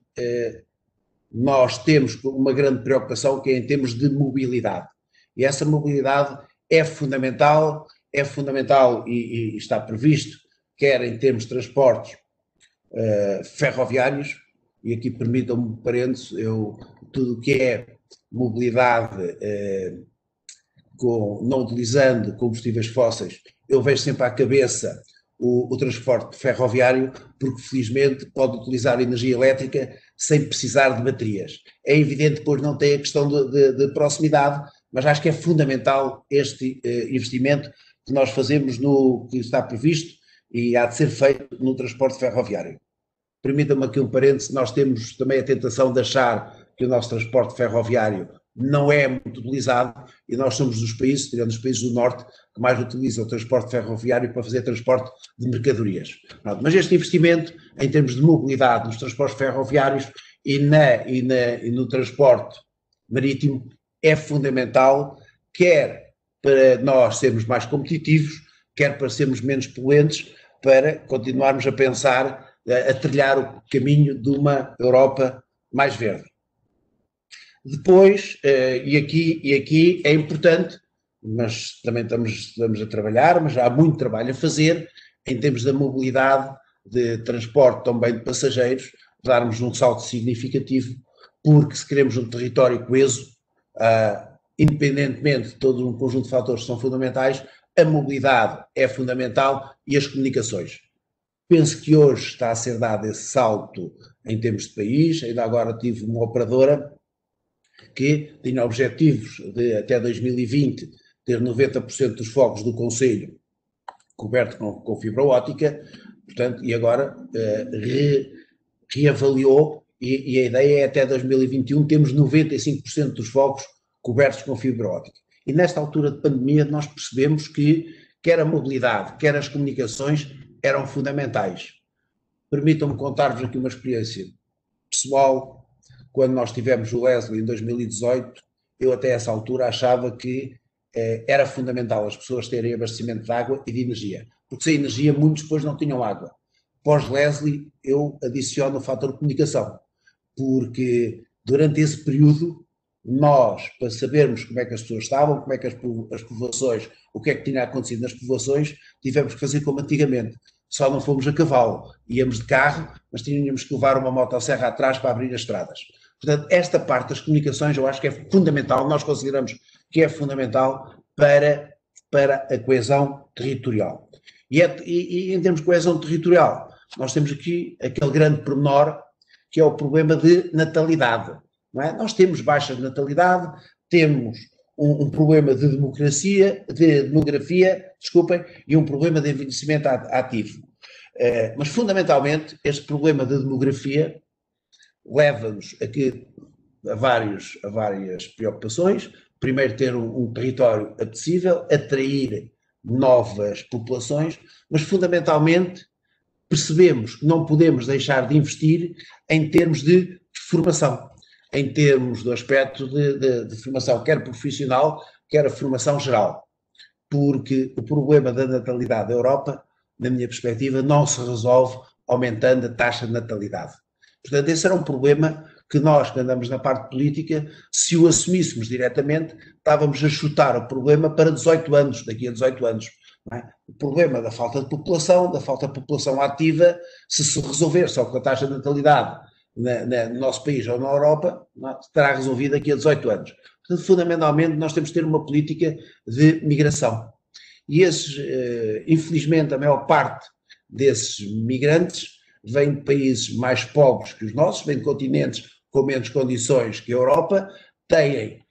nós temos uma grande preocupação que é em termos de mobilidade. E essa mobilidade é fundamental e está previsto, quer em termos de transportes ferroviários, e aqui permitam-me um parênteses, tudo o que é mobilidade não utilizando combustíveis fósseis, eu vejo sempre à cabeça o transporte ferroviário, porque felizmente pode utilizar energia elétrica sem precisar de baterias. É evidente que depois não tem a questão de proximidade, mas acho que é fundamental este investimento que nós fazemos que está previsto e há de ser feito no transporte ferroviário. Permitam-me aqui um parêntese, nós temos também a tentação de achar que o nosso transporte ferroviário não é muito utilizado e nós somos dos países, tirando os países do norte, que mais utilizam o transporte ferroviário para fazer transporte de mercadorias. Mas este investimento em termos de mobilidade nos transportes ferroviários e no transporte marítimo é fundamental, quer para nós sermos mais competitivos, quer para sermos menos poluentes, para continuarmos a pensar, a trilhar o caminho de uma Europa mais verde. Depois, e aqui é importante, mas também estamos a trabalhar, mas há muito trabalho a fazer em termos da mobilidade, de transporte também de passageiros, darmos um salto significativo, porque se queremos um território coeso, independentemente de todo um conjunto de fatores que são fundamentais, a mobilidade é fundamental e as comunicações. Penso que hoje está a ser dado esse salto em termos de país, ainda agora tive uma operadora que tinha objetivos de até 2020 ter 90% dos fogos do concelho coberto com fibra óptica, portanto, e agora reavaliou e a ideia é até 2021 temos 95% dos fogos cobertos com fibra óptica. E nesta altura de pandemia nós percebemos que quer a mobilidade, quer as comunicações eram fundamentais. Permitam-me contar-vos aqui uma experiência pessoal. Quando nós tivemos o Leslie em 2018, eu até essa altura achava que era fundamental as pessoas terem abastecimento de água e de energia, porque sem energia muitos depois não tinham água. Pós-Leslie, eu adiciono o fator de comunicação, porque durante esse período, nós, para sabermos como é que as pessoas estavam, como é que as povoações, o que é que tinha acontecido nas povoações, tivemos que fazer como antigamente. Só não fomos a cavalo, íamos de carro, mas tínhamos que levar uma motosserra atrás para abrir as estradas. Portanto, esta parte das comunicações eu acho que é fundamental, nós consideramos que é fundamental para a coesão territorial. E em termos de coesão territorial, nós temos aqui aquele grande pormenor que é o problema de natalidade. Não é? Nós temos baixa de natalidade, temos um problema de demografia, desculpem, e um problema de envelhecimento ativo. Mas, fundamentalmente, este problema de demografia leva-nos a várias preocupações. Primeiro, ter um território apetecível, atrair novas populações, mas, fundamentalmente, percebemos que não podemos deixar de investir em termos de formação, em termos do aspecto de formação, quer profissional, quer a formação geral. Porque o problema da natalidade da Europa, na minha perspectiva, não se resolve aumentando a taxa de natalidade. Portanto, esse era um problema que nós, que andamos na parte política, se o assumíssemos diretamente, estávamos a chutar o problema para 18 anos, daqui a 18 anos. Não é? O problema da falta de população ativa, se resolver só com a taxa de natalidade no nosso país ou na Europa, estará resolvido daqui a 18 anos. Portanto, fundamentalmente, nós temos de ter uma política de migração. E infelizmente, a maior parte desses migrantes vem de países mais pobres que os nossos, vem de continentes com menos condições que a Europa, têm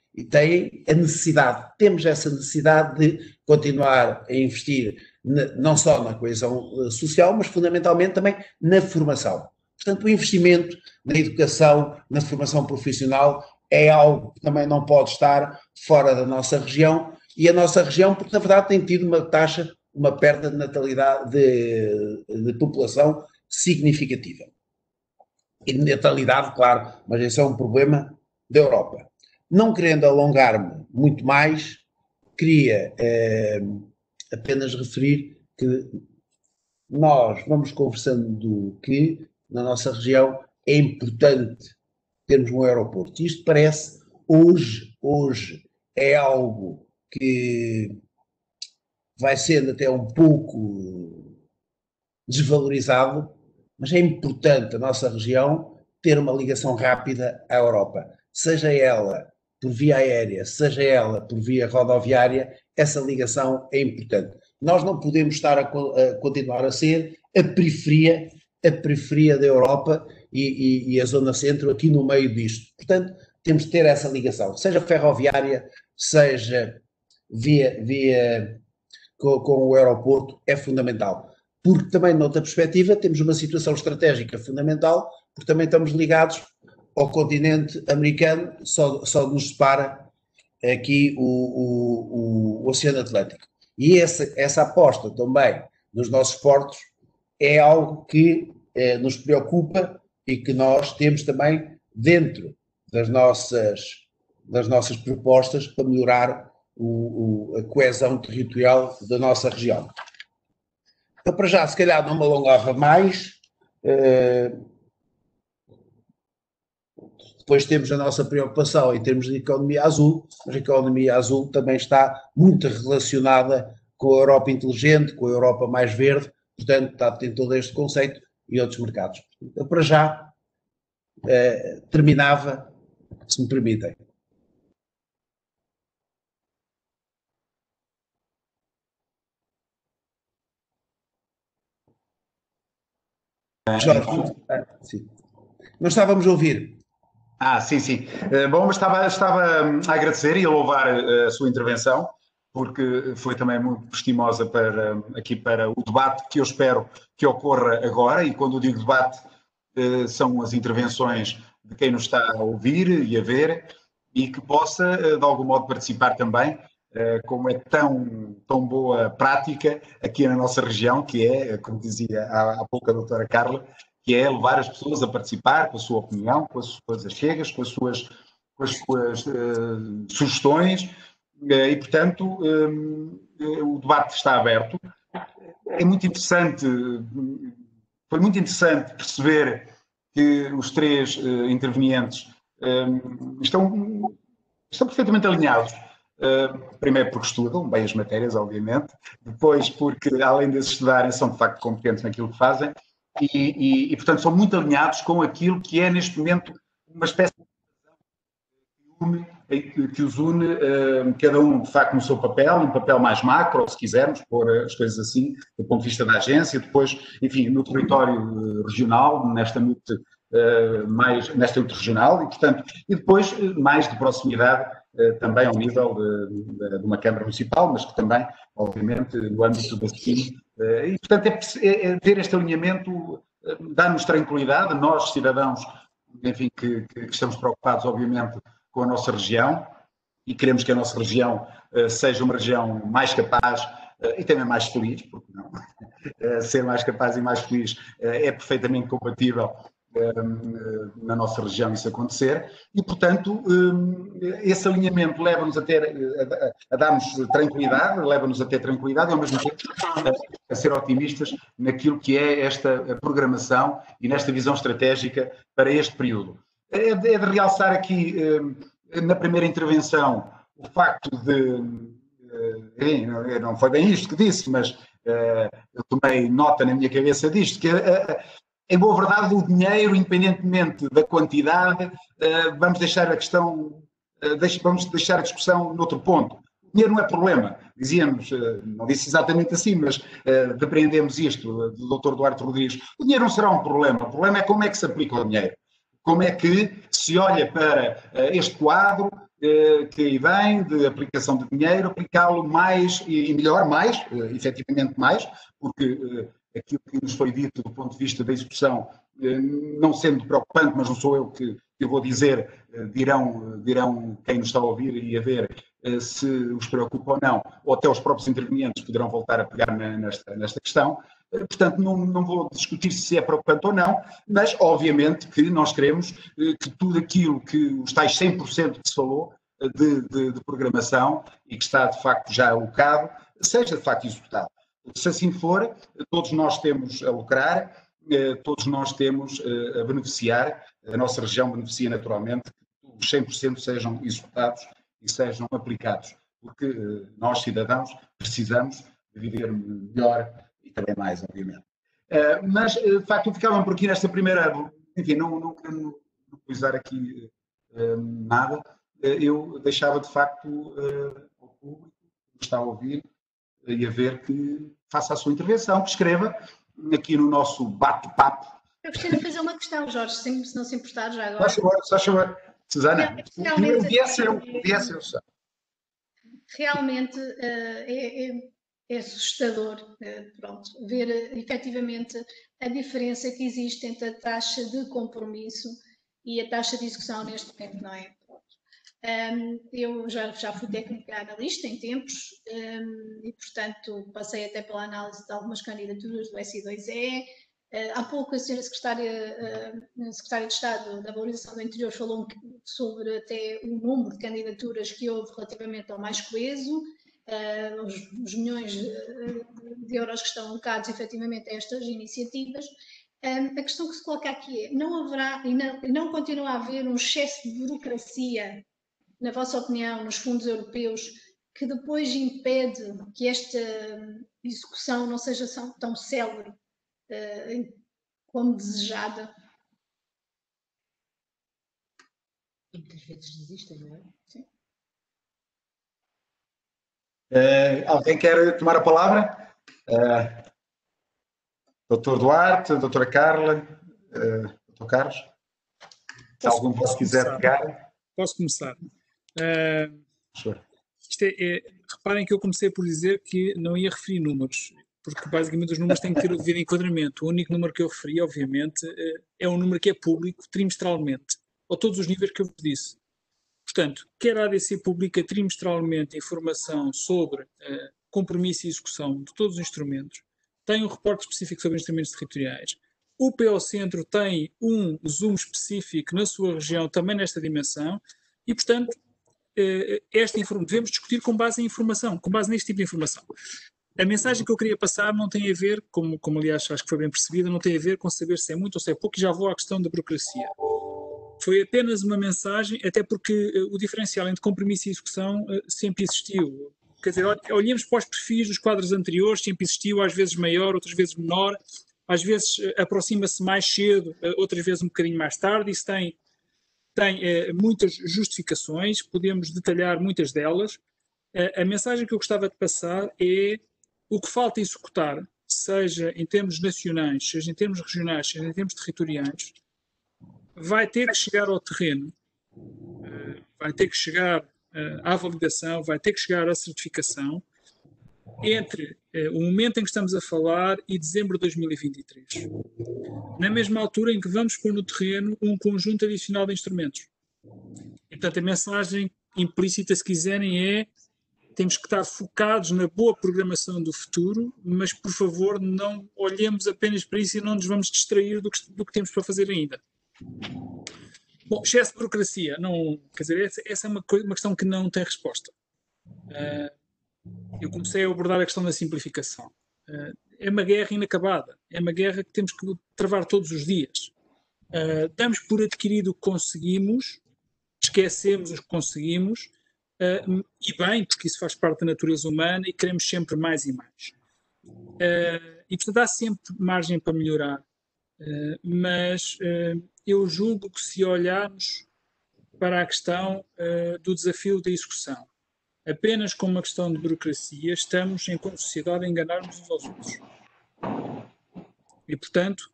a necessidade, temos essa necessidade de continuar a investir não só na coesão social, mas fundamentalmente também na formação. Portanto, o investimento na educação, na formação profissional, é algo que também não pode estar fora da nossa região, e a nossa região, porque na verdade tem tido uma perda de natalidade de população significativa. E de natalidade, claro, mas esse é um problema da Europa. Não querendo alongar-me muito mais, queria apenas referir que nós vamos conversando que na nossa região é importante termos um aeroporto. Isto parece, hoje é algo que vai sendo até um pouco desvalorizado, mas é importante a nossa região ter uma ligação rápida à Europa, seja ela por via aérea, seja ela por via rodoviária, essa ligação é importante. Nós não podemos estar a continuar a ser a periferia da Europa e a zona centro aqui no meio disto. Portanto, temos de ter essa ligação, seja ferroviária, seja com o aeroporto, é fundamental. Porque também, noutra perspectiva, temos uma situação estratégica fundamental, porque também estamos ligados ao continente americano, só nos separa aqui o Oceano Atlântico. E essa aposta também nos nossos portos é algo que nos preocupa e que nós temos também dentro das nossas propostas para melhorar a coesão territorial da nossa região. Então, para já, se calhar não me alongava mais. Depois temos a nossa preocupação em termos de economia azul, mas a economia azul também está muito relacionada com a Europa inteligente, com a Europa mais verde, portanto, tem todo este conceito e outros mercados. Então, para já, terminava, se me permitem. Jorge, sim. Nós estávamos a ouvir. Sim. Bom, mas estava a agradecer e a louvar a sua intervenção, porque foi também muito prestimosa para o debate que eu espero que ocorra agora, e quando eu digo debate, são as intervenções de quem nos está a ouvir e a ver, e que possa, de algum modo, participar também, como é tão boa prática aqui na nossa região, que é, como dizia há pouco a doutora Carla, que é levar as pessoas a participar com a sua opinião, com as suas achegas, com as suas sugestões, E, portanto, o debate está aberto. É muito interessante, foi muito interessante perceber que os três intervenientes estão perfeitamente alinhados. Primeiro porque estudam bem as matérias, obviamente, depois porque, além de estudarem, são de facto competentes naquilo que fazem e, portanto, são muito alinhados com aquilo que é, neste momento, uma espécie que os une, cada um, de facto, no seu papel, um papel mais macro, se quisermos, pôr as coisas assim, do ponto de vista da agência, depois, enfim, no território regional, nesta luta nesta luta regional, e, portanto, e depois mais de proximidade também ao nível de uma Câmara Municipal, mas que também, obviamente, no âmbito da SIM. E, portanto, ter este alinhamento dá-nos tranquilidade, nós, cidadãos, enfim, que estamos preocupados, obviamente, com a nossa região e queremos que a nossa região seja uma região mais capaz e também mais feliz, porque não? Ser mais capaz e mais feliz é perfeitamente compatível na nossa região isso acontecer e, portanto, esse alinhamento leva-nos a dar-nos tranquilidade, leva-nos a ter tranquilidade e, ao mesmo tempo, a ser otimistas naquilo que é esta programação e nesta visão estratégica para este período. É de realçar aqui, na primeira intervenção, o facto não foi bem isto que disse, mas eu tomei nota na minha cabeça disto, que em boa verdade, o dinheiro, independentemente da quantidade, vamos deixar a questão, vamos deixar a discussão noutro ponto. O dinheiro não é problema. Dizíamos, não disse exatamente assim, mas depreendemos isto do Dr. Duarte Rodrigues. O dinheiro não será um problema. O problema é como é que se aplica o dinheiro. Como é que se olha para este quadro que aí vem de aplicação de dinheiro, aplicá-lo mais e melhor, efetivamente mais, porque aquilo que nos foi dito do ponto de vista da execução, não sendo preocupante, mas não sou eu que vou dizer, dirão quem nos está a ouvir e a ver se os preocupa ou não, ou até os próprios intervenientes poderão voltar a pegar nesta questão. Portanto, não vou discutir se é preocupante ou não, mas obviamente que nós queremos que tudo aquilo que os tais 100% que se falou de programação e que está de facto já alocado, seja de facto executado. Se assim for, todos nós temos a lucrar, todos nós temos a beneficiar, a nossa região beneficia naturalmente que os 100% sejam executados e sejam aplicados, porque nós, cidadãos, precisamos de viver melhor e também mais, obviamente. Mas, de facto, ficávamos por aqui nesta primeira, enfim, não quero usar aqui nada, eu deixava de facto ao público que está a ouvir e a ver que faça a sua intervenção, que escreva aqui no nosso bate-papo. Eu gostaria de fazer uma questão, Jorge, se não se importar já agora. Só chamar. Susana, o dia é seu. Realmente é assustador, pronto, ver efetivamente a diferença que existe entre a taxa de compromisso e a taxa de execução neste momento, não é? Eu já fui técnica analista em tempos e, portanto, passei até pela análise de algumas candidaturas do SI2E. Há pouco a senhora Secretária de Estado da Valorização do Interior falou sobre até o número de candidaturas que houve relativamente ao mais coeso, os milhões de euros que estão alocados efetivamente a estas iniciativas. A questão que se coloca aqui é, não haverá e não continua a haver um excesso de burocracia, na vossa opinião, nos fundos europeus, que depois impede que esta execução não seja tão célere como desejada? E muitas vezes desistem, não é? Sim. Alguém quer tomar a palavra? Dr. Duarte, doutora Carla, Dr. Carlos? Se algum de vós quiser pegar. Posso começar. Reparem que eu comecei por dizer que não ia referir números, porque basicamente os números têm que ter o devido enquadramento. O único número que eu referi, obviamente, é um número que é público trimestralmente, a todos os níveis que eu vos disse. Portanto, quer a ADC publica trimestralmente informação sobre compromisso e execução de todos os instrumentos, tem um reporte específico sobre instrumentos territoriais, o PO Centro tem um zoom específico na sua região também nesta dimensão e, portanto, devemos discutir com base em informação, com base neste tipo de informação. A mensagem que eu queria passar não tem a ver, como aliás acho que foi bem percebida, não tem a ver com saber se é muito ou se é pouco, e já vou à questão da burocracia. Foi apenas uma mensagem, até porque o diferencial entre compromisso e execução sempre existiu. Quer dizer, olhemos para os perfis dos quadros anteriores, sempre existiu, às vezes maior, outras vezes menor, às vezes aproxima-se mais cedo, outras vezes um bocadinho mais tarde. Isso tem muitas justificações, podemos detalhar muitas delas. A mensagem que eu gostava de passar é o que falta executar, seja em termos nacionais, seja em termos regionais, seja em termos territoriais, vai ter que chegar ao terreno, vai ter que chegar à validação, vai ter que chegar à certificação entre o momento em que estamos a falar e dezembro de 2023. Na mesma altura em que vamos pôr no terreno um conjunto adicional de instrumentos. E, portanto, a mensagem implícita, se quiserem, é: temos que estar focados na boa programação do futuro, mas, por favor, não olhemos apenas para isso e não nos vamos distrair do que temos para fazer ainda. Bom, excesso de burocracia. Não, quer dizer, essa é uma questão que não tem resposta. Eu comecei a abordar a questão da simplificação. É uma guerra inacabada. É uma guerra que temos que travar todos os dias. Damos por adquirido o que conseguimos, esquecemos o que conseguimos, e bem, porque isso faz parte da natureza humana e queremos sempre mais e mais. E, portanto, há sempre margem para melhorar. Mas eu julgo que, se olharmos para a questão do desafio da execução apenas com uma questão de burocracia, estamos, enquanto sociedade, a enganar-nos uns aos outros. E, portanto,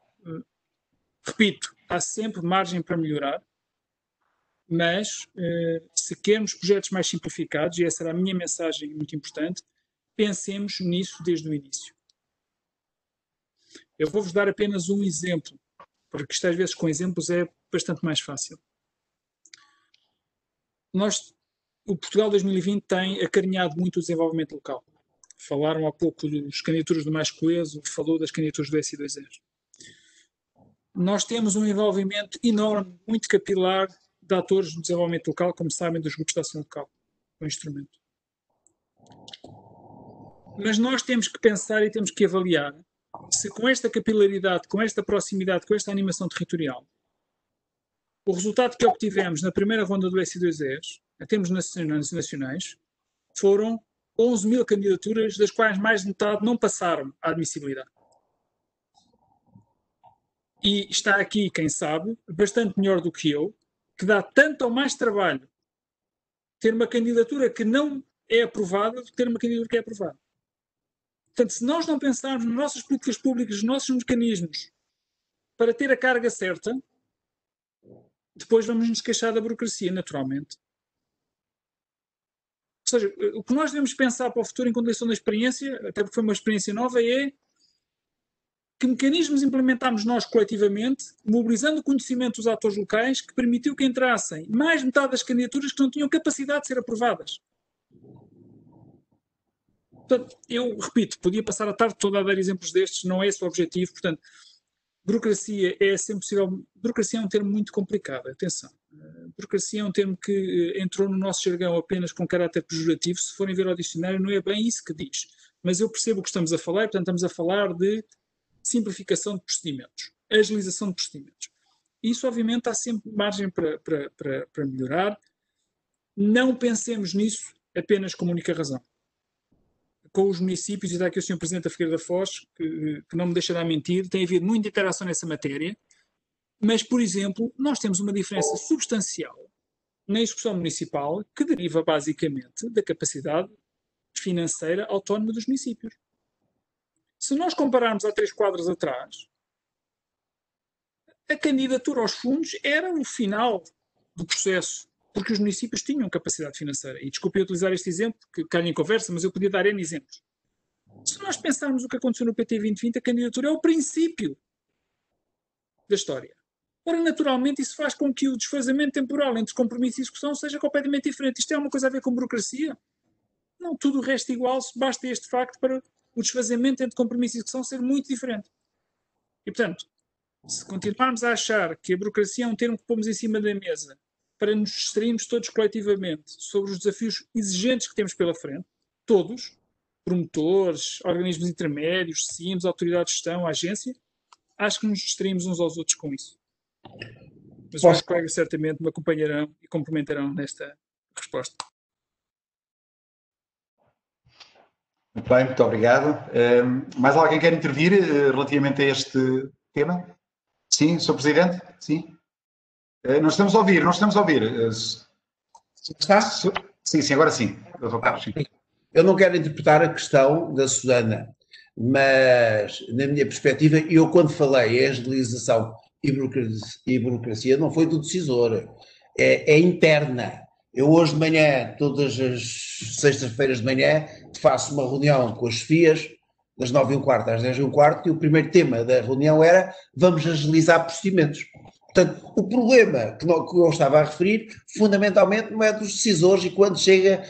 repito, há sempre margem para melhorar, mas se queremos projetos mais simplificados, e essa era a minha mensagem muito importante, pensemos nisso desde o início. Eu vou-vos dar apenas um exemplo, porque isto às vezes com exemplos é bastante mais fácil. O Portugal 2020 tem acarinhado muito o desenvolvimento local. Falaram há pouco das candidaturas do Mais Coeso, falou das candidaturas do SI2R. Nós temos um envolvimento enorme, muito capilar, de atores do desenvolvimento local, como sabem, dos grupos de ação local, o instrumento. Mas nós temos que pensar e temos que avaliar se, com esta capilaridade, com esta proximidade, com esta animação territorial, o resultado que obtivemos na primeira ronda do SI2R, em termos nacionais, foram 11 mil candidaturas, das quais mais de metade não passaram à admissibilidade. E está aqui, quem sabe, bastante melhor do que eu, que dá tanto ou mais trabalho ter uma candidatura que não é aprovada do que ter uma candidatura que é aprovada. Portanto, se nós não pensarmos nas nossas políticas públicas, nos nossos mecanismos, para ter a carga certa, depois vamos nos queixar da burocracia, naturalmente. Ou seja, o que nós devemos pensar para o futuro, em condição da experiência, até porque foi uma experiência nova, é que mecanismos implementámos nós coletivamente, mobilizando o conhecimento dos atores locais, que permitiu que entrassem mais metade das candidaturas que não tinham capacidade de ser aprovadas. Portanto, eu repito, podia passar a tarde toda a dar exemplos destes, não é esse o objetivo. Portanto, burocracia é sempre possível. Burocracia é um termo muito complicado, atenção. Burocracia é um termo que entrou no nosso jargão apenas com caráter pejorativo. Se forem ver ao dicionário, não é bem isso que diz. Mas eu percebo o que estamos a falar, e, portanto, estamos a falar de simplificação de procedimentos, agilização de procedimentos. Isso, obviamente, há sempre margem para melhorar. Não pensemos nisso apenas como única razão. Com os municípios, e está aqui o Sr. Presidente da Figueira da Foz, que não me deixará mentir, tem havido muita interação nessa matéria, mas, por exemplo, nós temos uma diferença substancial na execução municipal que deriva basicamente da capacidade financeira autónoma dos municípios. Se nós compararmos há 3 quadros atrás, a candidatura aos fundos era o final do processo, porque os municípios tinham capacidade financeira. E desculpe eu utilizar este exemplo, que calha em conversa, mas eu podia dar N exemplos. Se nós pensarmos o que aconteceu no PT 2020, a candidatura é o princípio da história. Ora, naturalmente, isso faz com que o desfazamento temporal entre compromisso e execução seja completamente diferente. Isto é uma coisa a ver com burocracia? Não, tudo o resto igual, basta este facto para o desfazamento entre compromisso e execução ser muito diferente. E, portanto, se continuarmos a achar que a burocracia é um termo que pomos em cima da mesa para nos distrairmos todos coletivamente sobre os desafios exigentes que temos pela frente, todos, promotores, organismos intermédios, CIMs, autoridades de gestão, agência, acho que nos distraímos uns aos outros com isso. Mas os meus colegas certamente me acompanharão e complementarão nesta resposta. Muito bem, muito obrigado. Mais alguém quer intervir relativamente a este tema? Sim, Sr. Presidente? Sim. Não estamos a ouvir, não estamos a ouvir. Está? Sim, agora sim. Dr. Carlos, sim. Eu não quero interpretar a questão da Susana, mas, na minha perspectiva, eu quando falei em agilização e burocracia, não foi do decisor, é interna. Eu hoje de manhã, todas as sextas-feiras de manhã, faço uma reunião com as chefias, das 9h15 às 10h15, e o primeiro tema da reunião era vamos agilizar procedimentos. Portanto, o problema que eu estava a referir, fundamentalmente, não é dos decisores e quando chega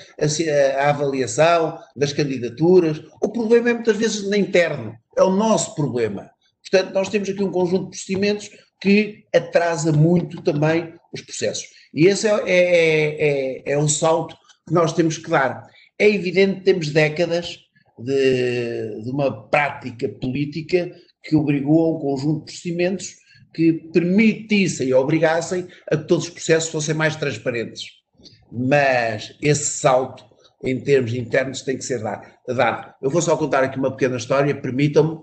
a avaliação das candidaturas, o problema é muitas vezes na interno, é o nosso problema. Portanto, nós temos aqui um conjunto de procedimentos que atrasa muito também os processos. E esse é um salto que nós temos que dar. É evidente que temos décadas de uma prática política que obrigou a um conjunto de procedimentos que permitissem e obrigassem a que todos os processos fossem mais transparentes. Mas esse salto, em termos internos, tem que ser dado. Eu vou só contar aqui uma pequena história, permitam-me.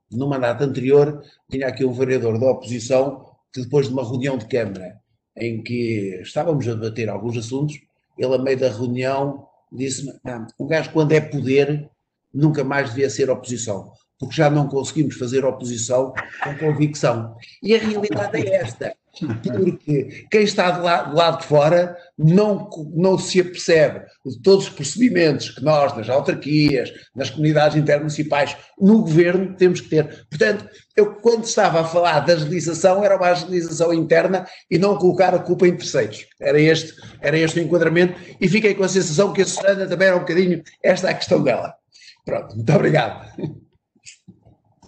No mandato anterior, tinha aqui um vereador da oposição que depois de uma reunião de Câmara em que estávamos a debater alguns assuntos, ele a meio da reunião disse-me, um gajo quando é poder nunca mais devia ser oposição, porque já não conseguimos fazer oposição com convicção. E a realidade é esta, porque quem está do lado de fora não se apercebe de todos os procedimentos que nós, nas autarquias, nas comunidades intermunicipais, no governo, temos que ter. Portanto, eu quando estava a falar da agilização, era uma agilização interna e não colocar a culpa em terceiros. Era este o enquadramento e fiquei com a sensação que a Susana também era um bocadinho esta a questão dela. Pronto, muito obrigado.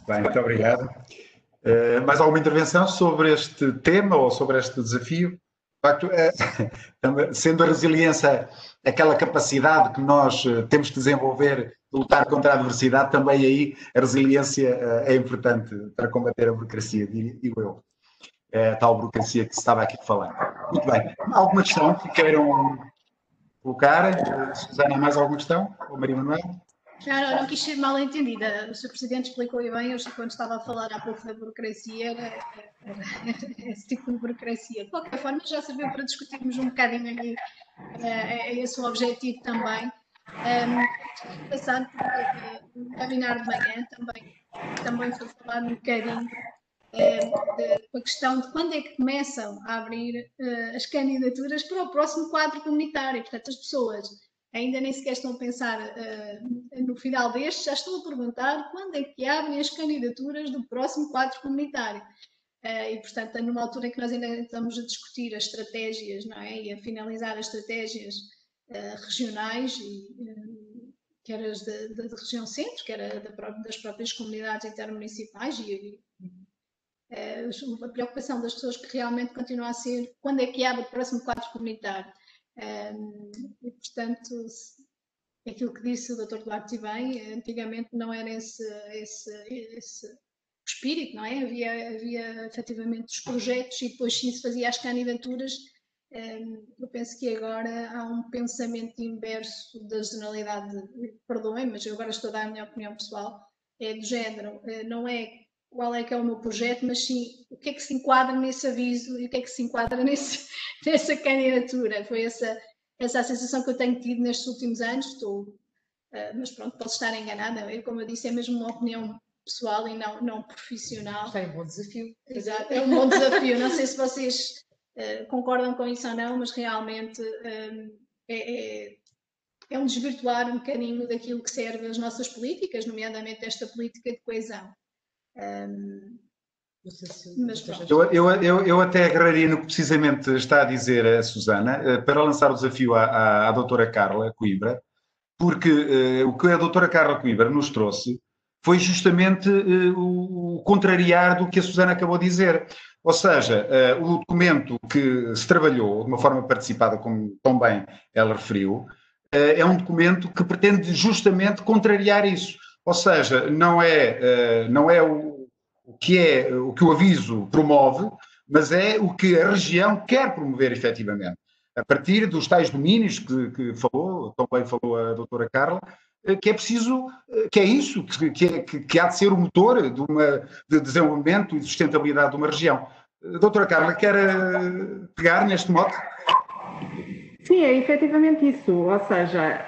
Bem, muito obrigado. Mais alguma intervenção sobre este tema ou sobre este desafio? De facto, sendo a resiliência aquela capacidade que nós temos que desenvolver de lutar contra a adversidade, também aí a resiliência é importante para combater a burocracia, digo eu. A tal burocracia que se estava aqui a falar. Muito bem. Alguma questão que queiram colocar? Susana, mais alguma questão? Ou Maria Manuel? Não quis ser mal entendida. O Sr. Presidente explicou-lhe bem, eu quando estava a falar há pouco da burocracia, era esse tipo de burocracia. De qualquer forma, já serviu para discutirmos um bocadinho aqui esse o objetivo também. Passando no webinar de manhã, também foi falar um bocadinho da questão de quando é que começam a abrir as candidaturas para o próximo quadro comunitário. Portanto, as pessoas ainda nem sequer estão a pensar no final deste, já estão a perguntar quando é que abrem as candidaturas do próximo quadro comunitário. E, portanto, numa altura em que nós ainda estamos a discutir as estratégias, não é? E a finalizar as estratégias regionais, quer as da região centro, quer das próprias comunidades intermunicipais, e a preocupação das pessoas que realmente continua a ser quando é que abre o próximo quadro comunitário. E, portanto, aquilo que disse o Dr. Duarte bem, antigamente não era esse espírito, não é? Havia efetivamente os projetos e depois sim se fazia as candidaturas. Eu penso que agora há um pensamento inverso da generalidade, perdoem, mas eu agora estou a dar a minha opinião pessoal, é do género, não é qual é que é o meu projeto, mas sim o que é que se enquadra nesse aviso e o que é que se enquadra nessa candidatura. Foi essa a sensação que eu tenho tido nestes últimos anos, mas pronto, posso estar enganada, como eu disse, é mesmo uma opinião pessoal e não profissional. Está um bom desafio. Exato, é um bom desafio, não sei se vocês concordam com isso ou não, mas realmente é um desvirtuar um bocadinho daquilo que serve as nossas políticas, nomeadamente esta política de coesão. Eu até agarraria no que precisamente está a dizer a Susana, para lançar o desafio à doutora Carla Coimbra, porque o que a doutora Carla Coimbra nos trouxe foi justamente o contrariar do que a Susana acabou de dizer. Ou seja, o documento que se trabalhou de uma forma participada, como tão bem ela referiu, é um documento que pretende justamente contrariar isso. Ou seja, não é o que o aviso promove, mas é o que a região quer promover efetivamente. A partir dos tais domínios que falou, tão bem falou a doutora Carla, que é preciso, que é isso, que há de ser o motor de desenvolvimento e de sustentabilidade de uma região. Doutora Carla, quer pegar neste mote? Sim, é efetivamente isso. Ou seja,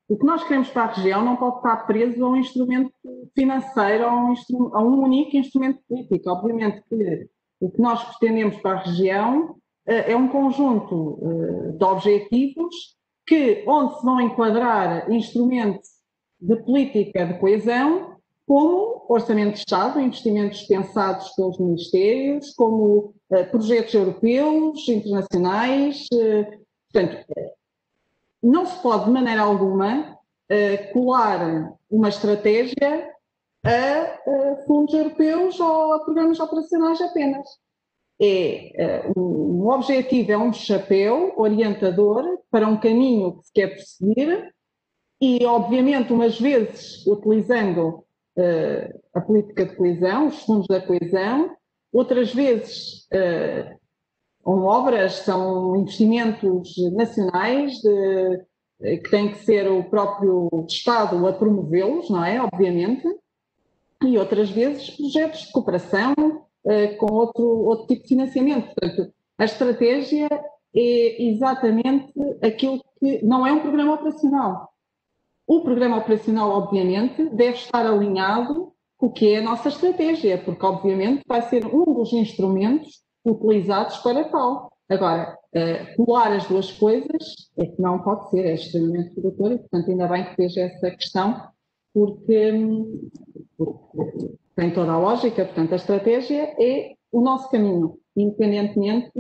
o que nós queremos para a região não pode estar preso a um instrumento financeiro, a um único instrumento político. Obviamente que o que nós pretendemos para a região é um conjunto de objetivos onde se vão enquadrar instrumentos de política de coesão, como orçamento de Estado, investimentos pensados pelos ministérios, como projetos europeus, internacionais. Portanto, não se pode, de maneira alguma, colar uma estratégia a fundos europeus ou a programas operacionais apenas. Um objetivo, é um chapéu orientador para um caminho que se quer perseguir e, obviamente, umas vezes utilizando a política de coesão, os fundos da coesão, outras vezes são obras, são investimentos nacionais que tem que ser o próprio Estado a promovê-los, não é? Obviamente, e outras vezes projetos de cooperação com outro tipo de financiamento. Portanto, a estratégia é exatamente aquilo que não é um programa operacional. O programa operacional, obviamente, deve estar alinhado com o que é a nossa estratégia, porque, obviamente, vai ser um dos instrumentos utilizados para tal. Agora, colar as duas coisas é que não pode ser, é extremamente redutor e, portanto, ainda bem que fez essa questão, porque tem toda a lógica. Portanto, a estratégia é o nosso caminho, independentemente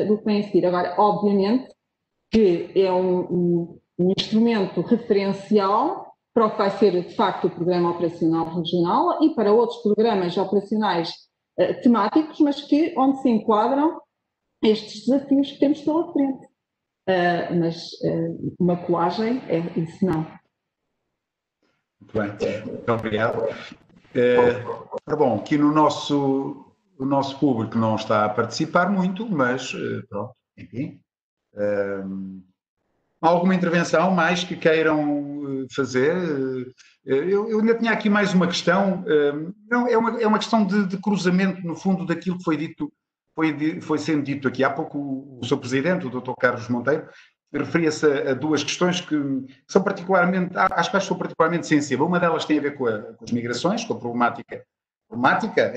do que vem a seguir. Agora, obviamente, que é um instrumento referencial para o que vai ser, de facto, o Programa Operacional Regional e para outros programas operacionais temáticos, mas onde se enquadram estes desafios que temos pela frente. Mas uma colagem isso não. Muito bem, muito obrigado. Bom, aqui o nosso público não está a participar muito, mas pronto, enfim. Alguma intervenção mais que queiram fazer? Eu ainda tinha aqui mais uma questão, não, é uma questão de cruzamento, no fundo, daquilo que foi dito, foi sendo dito aqui. Há pouco o Sr. Presidente, o Dr. Carlos Monteiro, referia-se a duas questões que são particularmente, acho que são particularmente sensíveis. Uma delas tem a ver com as migrações, com a problemática,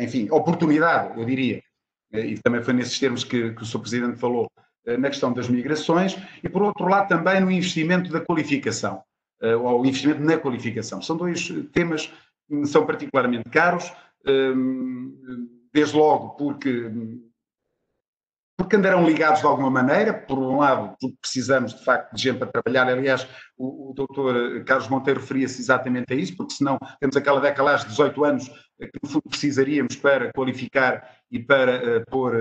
enfim, oportunidade, eu diria, e também foi nesses termos que o Sr. Presidente falou, na questão das migrações, e por outro lado também no investimento da qualificação, ou investimento na qualificação. São dois temas que são particularmente caros, desde logo porque andarão ligados de alguma maneira, por um lado, porque precisamos de facto de gente para trabalhar. Aliás, o doutor Carlos Monteiro referia-se exatamente a isso, porque senão temos aquela decalagem de 18 anos que no fundo precisaríamos para qualificar e para pôr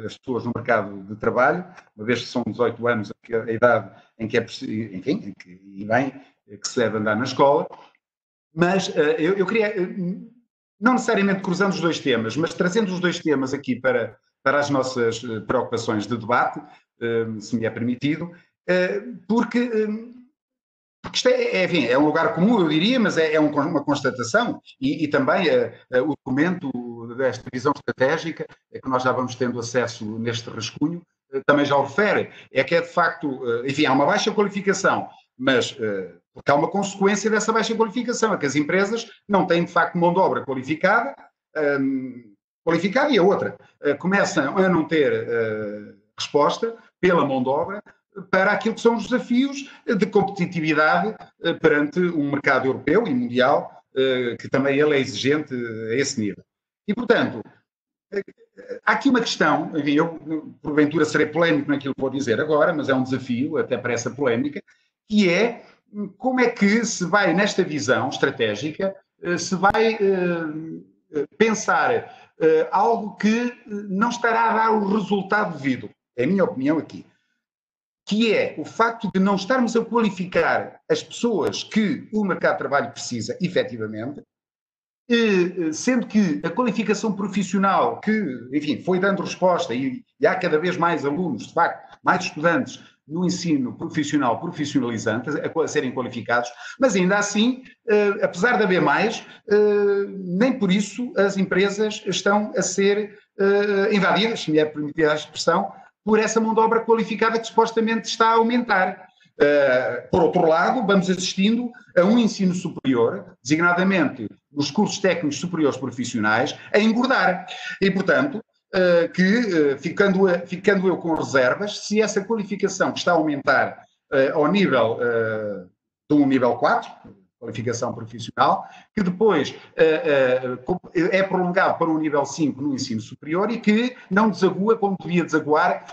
as pessoas no mercado de trabalho, uma vez que são 18 anos a idade em que é preciso, enfim, que se deve andar na escola. Mas eu queria, não necessariamente cruzando os dois temas, mas trazendo os dois temas aqui para as nossas preocupações de debate, se me é permitido, porque isto enfim, é um lugar comum, eu diria, mas é uma constatação, e também o documento desta visão estratégica, que nós já vamos tendo acesso neste rascunho, também já o refere, é que é de facto, enfim, há uma baixa qualificação, mas porque há uma consequência dessa baixa qualificação, é que as empresas não têm de facto mão de obra qualificada, e a outra, começam a não ter resposta pela mão de obra para aquilo que são os desafios de competitividade perante um mercado europeu e mundial, que também ele é exigente a esse nível. E, portanto, há aqui uma questão, enfim, eu porventura serei polémico naquilo que vou dizer agora, mas é um desafio até para essa polémica, que é como é que se vai, nesta visão estratégica, se vai pensar algo que não estará a dar o resultado devido, é a minha opinião aqui, que é o facto de não estarmos a qualificar as pessoas que o mercado de trabalho precisa, efetivamente, sendo que a qualificação profissional que, enfim, foi dando resposta e há cada vez mais alunos, de facto, mais estudantes no ensino profissional, profissionalizante, a serem qualificados, mas ainda assim, apesar de haver mais, nem por isso as empresas estão a ser invadidas, se me é permitida a expressão, por essa mão de obra qualificada que supostamente está a aumentar. Por outro lado, vamos assistindo a um ensino superior, designadamente nos cursos técnicos superiores profissionais, a engordar. E, portanto, ficando eu com reservas, se essa qualificação está a aumentar ao nível de um nível 4, qualificação profissional, que depois é prolongado para um nível 5 no ensino superior e que não desagua como devia desaguar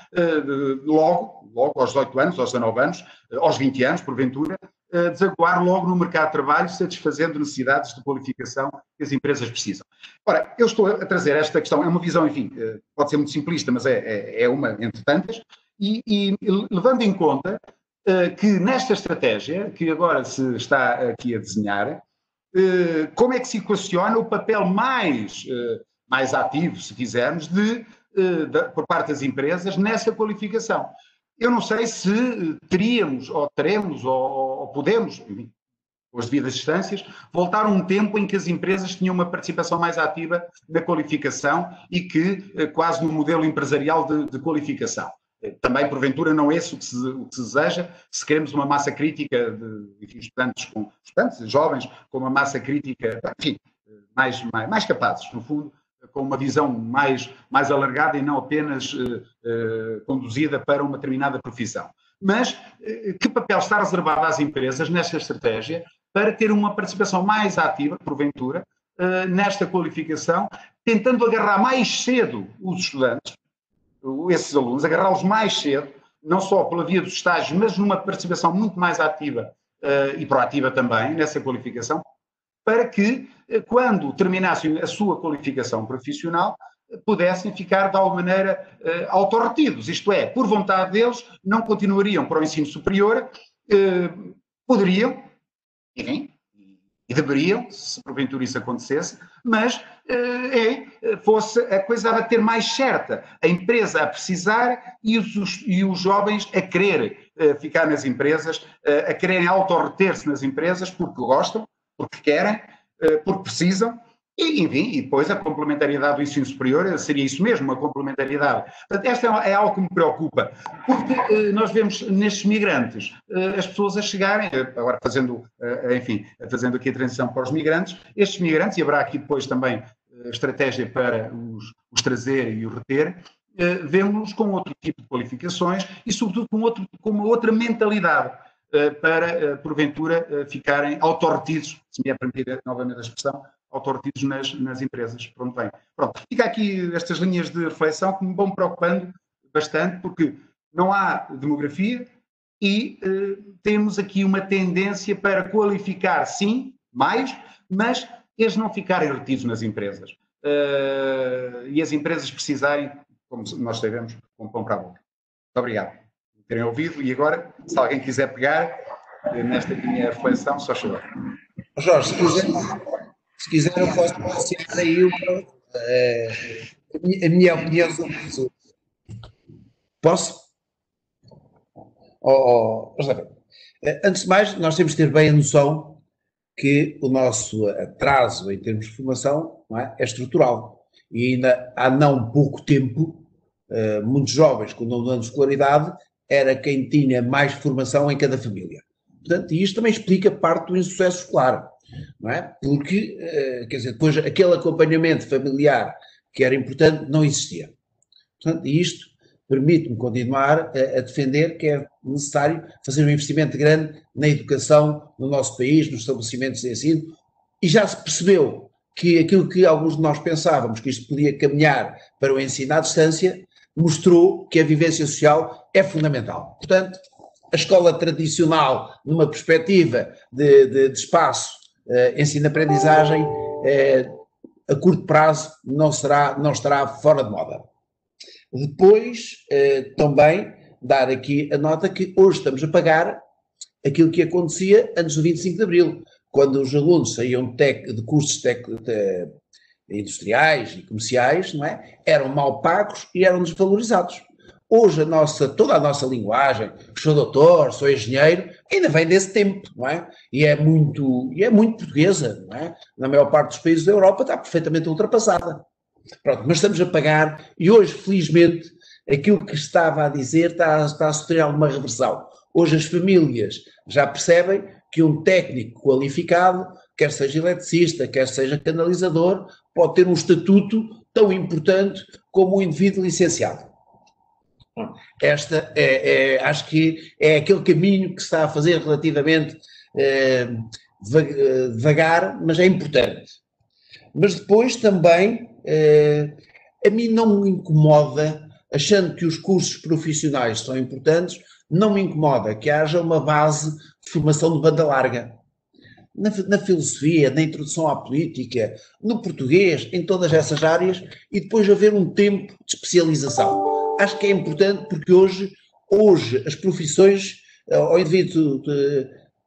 logo aos 18 anos, aos 19 anos, aos 20 anos, porventura, desaguar logo no mercado de trabalho, satisfazendo necessidades de qualificação que as empresas precisam. Ora, eu estou a trazer esta questão, é uma visão, enfim, pode ser muito simplista, mas é uma entre tantas, e levando em conta que nesta estratégia, que agora se está aqui a desenhar, como é que se equaciona o papel mais ativo, se quisermos, por parte das empresas nessa qualificação. Eu não sei se teríamos, ou teremos, ou podemos, enfim, com as devidas distâncias, voltar a um tempo em que as empresas tinham uma participação mais ativa na qualificação e que quase no modelo empresarial de qualificação. Também, porventura, não é esse o que se deseja, se queremos uma massa crítica de estudantes jovens, com uma massa crítica, enfim, mais capazes, no fundo, com uma visão mais alargada e não apenas conduzida para uma determinada profissão. Mas que papel está reservado às empresas nesta estratégia para ter uma participação mais ativa, porventura, nesta qualificação, tentando agarrar mais cedo os estudantes, esses alunos, agarrá-los mais cedo, não só pela via dos estágios, mas numa participação muito mais ativa e proativa também nessa qualificação, para que, quando terminassem a sua qualificação profissional, pudessem ficar de alguma maneira autorretidos, isto é, por vontade deles, não continuariam para o ensino superior, poderiam, enfim, e deveriam, se porventura isso acontecesse, mas fosse a coisa a bater mais certa, a empresa a precisar e os jovens a querer ficar nas empresas, a quererem autorreter-se nas empresas porque gostam, porque querem, porque precisam, e, enfim, e depois a complementariedade do ensino superior seria isso mesmo, uma complementariedade. Portanto, esta é algo que me preocupa, porque nós vemos nestes migrantes as pessoas a chegarem, agora fazendo aqui a transição para os migrantes, estes migrantes, e haverá aqui depois também estratégia para os trazer e os reter, vemos-los com outro tipo de qualificações e, sobretudo, com uma outra mentalidade, para, porventura, ficarem autorretidos, se me é permitida novamente a expressão, autorretidos nas empresas. Pronto, fica aqui estas linhas de reflexão que me vão preocupando bastante, porque não há demografia e temos aqui uma tendência para qualificar, sim, mais, mas eles não ficarem retidos nas empresas. E as empresas precisarem, como nós sabemos, com pão para a boca. Muito obrigado por terem ouvido e agora, se alguém quiser pegar nesta minha reflexão, só chorar. Jorge, se quiser eu posso associar aí a minha opinião sobre isso. Posso? Antes de mais, nós temos de ter bem a noção que o nosso atraso em termos de formação é estrutural. E ainda há não pouco tempo, muitos jovens com 9 anos de escolaridade era quem tinha mais formação em cada família. Portanto, isto também explica parte do insucesso escolar, não é? Porque, quer dizer, depois aquele acompanhamento familiar que era importante não existia. Portanto, isto permite-me continuar a defender que é necessário fazer um investimento grande na educação no nosso país, nos estabelecimentos de ensino, e já se percebeu que aquilo que alguns de nós pensávamos, que isto podia caminhar para o ensino à distância, mostrou que a vivência social é fundamental. Portanto, a escola tradicional, numa perspectiva de espaço ensino-aprendizagem a curto prazo não estará fora de moda. Depois, também, dar aqui a nota que hoje estamos a pagar aquilo que acontecia antes do 25 de Abril, quando os alunos saíam de cursos industriais e comerciais, não é? Eram mal pagos e eram desvalorizados. Hoje toda a nossa linguagem, sou doutor, sou engenheiro, ainda vem desse tempo, não é? E é muito portuguesa, não é? Na maior parte dos países da Europa está perfeitamente ultrapassada. Pronto, mas estamos a pagar e hoje, felizmente, aquilo que estava a dizer está a sofrer alguma reversão. Hoje as famílias já percebem que um técnico qualificado, quer seja eletricista, quer seja canalizador, pode ter um estatuto tão importante como um indivíduo licenciado. Esta acho que é aquele caminho que se está a fazer relativamente devagar, mas é importante. Mas depois também, a mim não me incomoda, achando que os cursos profissionais são importantes, não me incomoda que haja uma base de formação de banda larga. Na filosofia, na introdução à política, no português, em todas essas áreas, e depois haver um tempo de especialização. Acho que é importante porque hoje as profissões, o indivíduo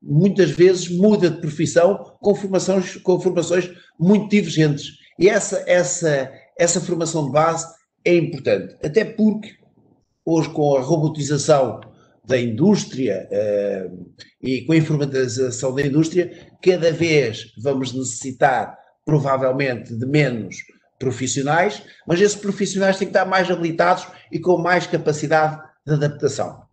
muitas vezes muda de profissão com formações muito divergentes. E essa formação de base é importante, até porque hoje com a robotização da indústria e com a informatização da indústria, cada vez vamos necessitar provavelmente de menos profissionais, mas esses profissionais têm que estar mais habilitados e com mais capacidade de adaptação.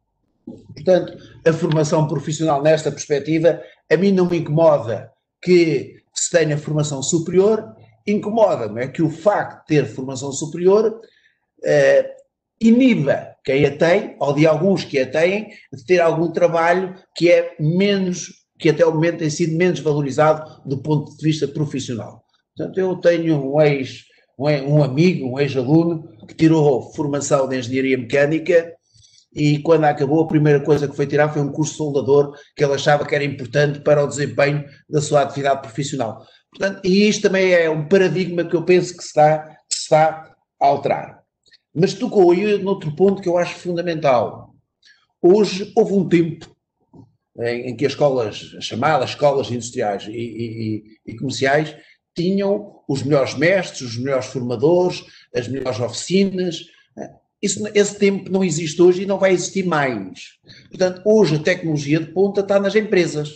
Portanto, a formação profissional nesta perspectiva, a mim não me incomoda que se tenha formação superior, incomoda-me é que o facto de ter formação superior iniba quem a tem, ou de alguns que a têm, de ter algum trabalho que é que até o momento tem sido menos valorizado do ponto de vista profissional. Portanto, eu tenho um amigo, um ex-aluno, que tirou formação de engenharia mecânica e quando acabou a primeira coisa que foi tirar foi um curso de soldador que ele achava que era importante para o desempenho da sua atividade profissional. Portanto, e isto também é um paradigma que eu penso que se está a alterar. Mas tocou aí noutro ponto que eu acho fundamental. Hoje houve um tempo em que as chamadas escolas industriais e comerciais, tinham os melhores mestres, os melhores formadores, as melhores oficinas. Esse tempo não existe hoje e não vai existir mais. Portanto, hoje a tecnologia de ponta está nas empresas.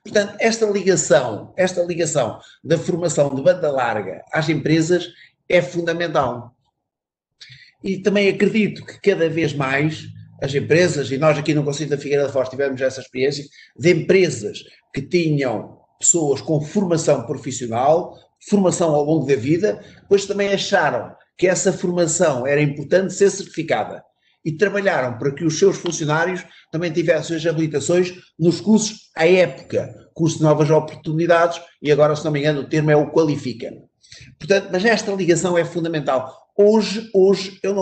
Portanto, esta ligação da formação de banda larga às empresas é fundamental. E também acredito que cada vez mais as empresas, e nós aqui no Conselho da Figueira da Foz tivemos essa experiência, de empresas que tinham pessoas com formação profissional, formação ao longo da vida, depois também acharam que essa formação era importante ser certificada e trabalharam para que os seus funcionários também tivessem as habilitações nos cursos à época, curso de novas oportunidades, e agora, se não me engano, o termo é o Qualifica. Portanto, mas esta ligação é fundamental. Hoje eu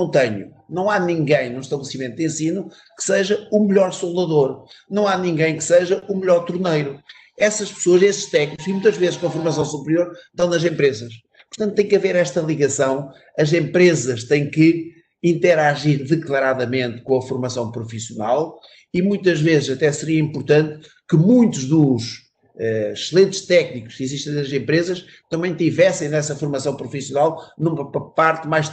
não há ninguém no estabelecimento de ensino que seja o melhor soldador, não há ninguém que seja o melhor torneiro. Essas pessoas, esses técnicos, e muitas vezes com a formação superior, estão nas empresas. Portanto, tem que haver esta ligação, as empresas têm que interagir declaradamente com a formação profissional e muitas vezes até seria importante que muitos dos excelentes técnicos que existem nas empresas também tivessem nessa formação profissional numa parte mais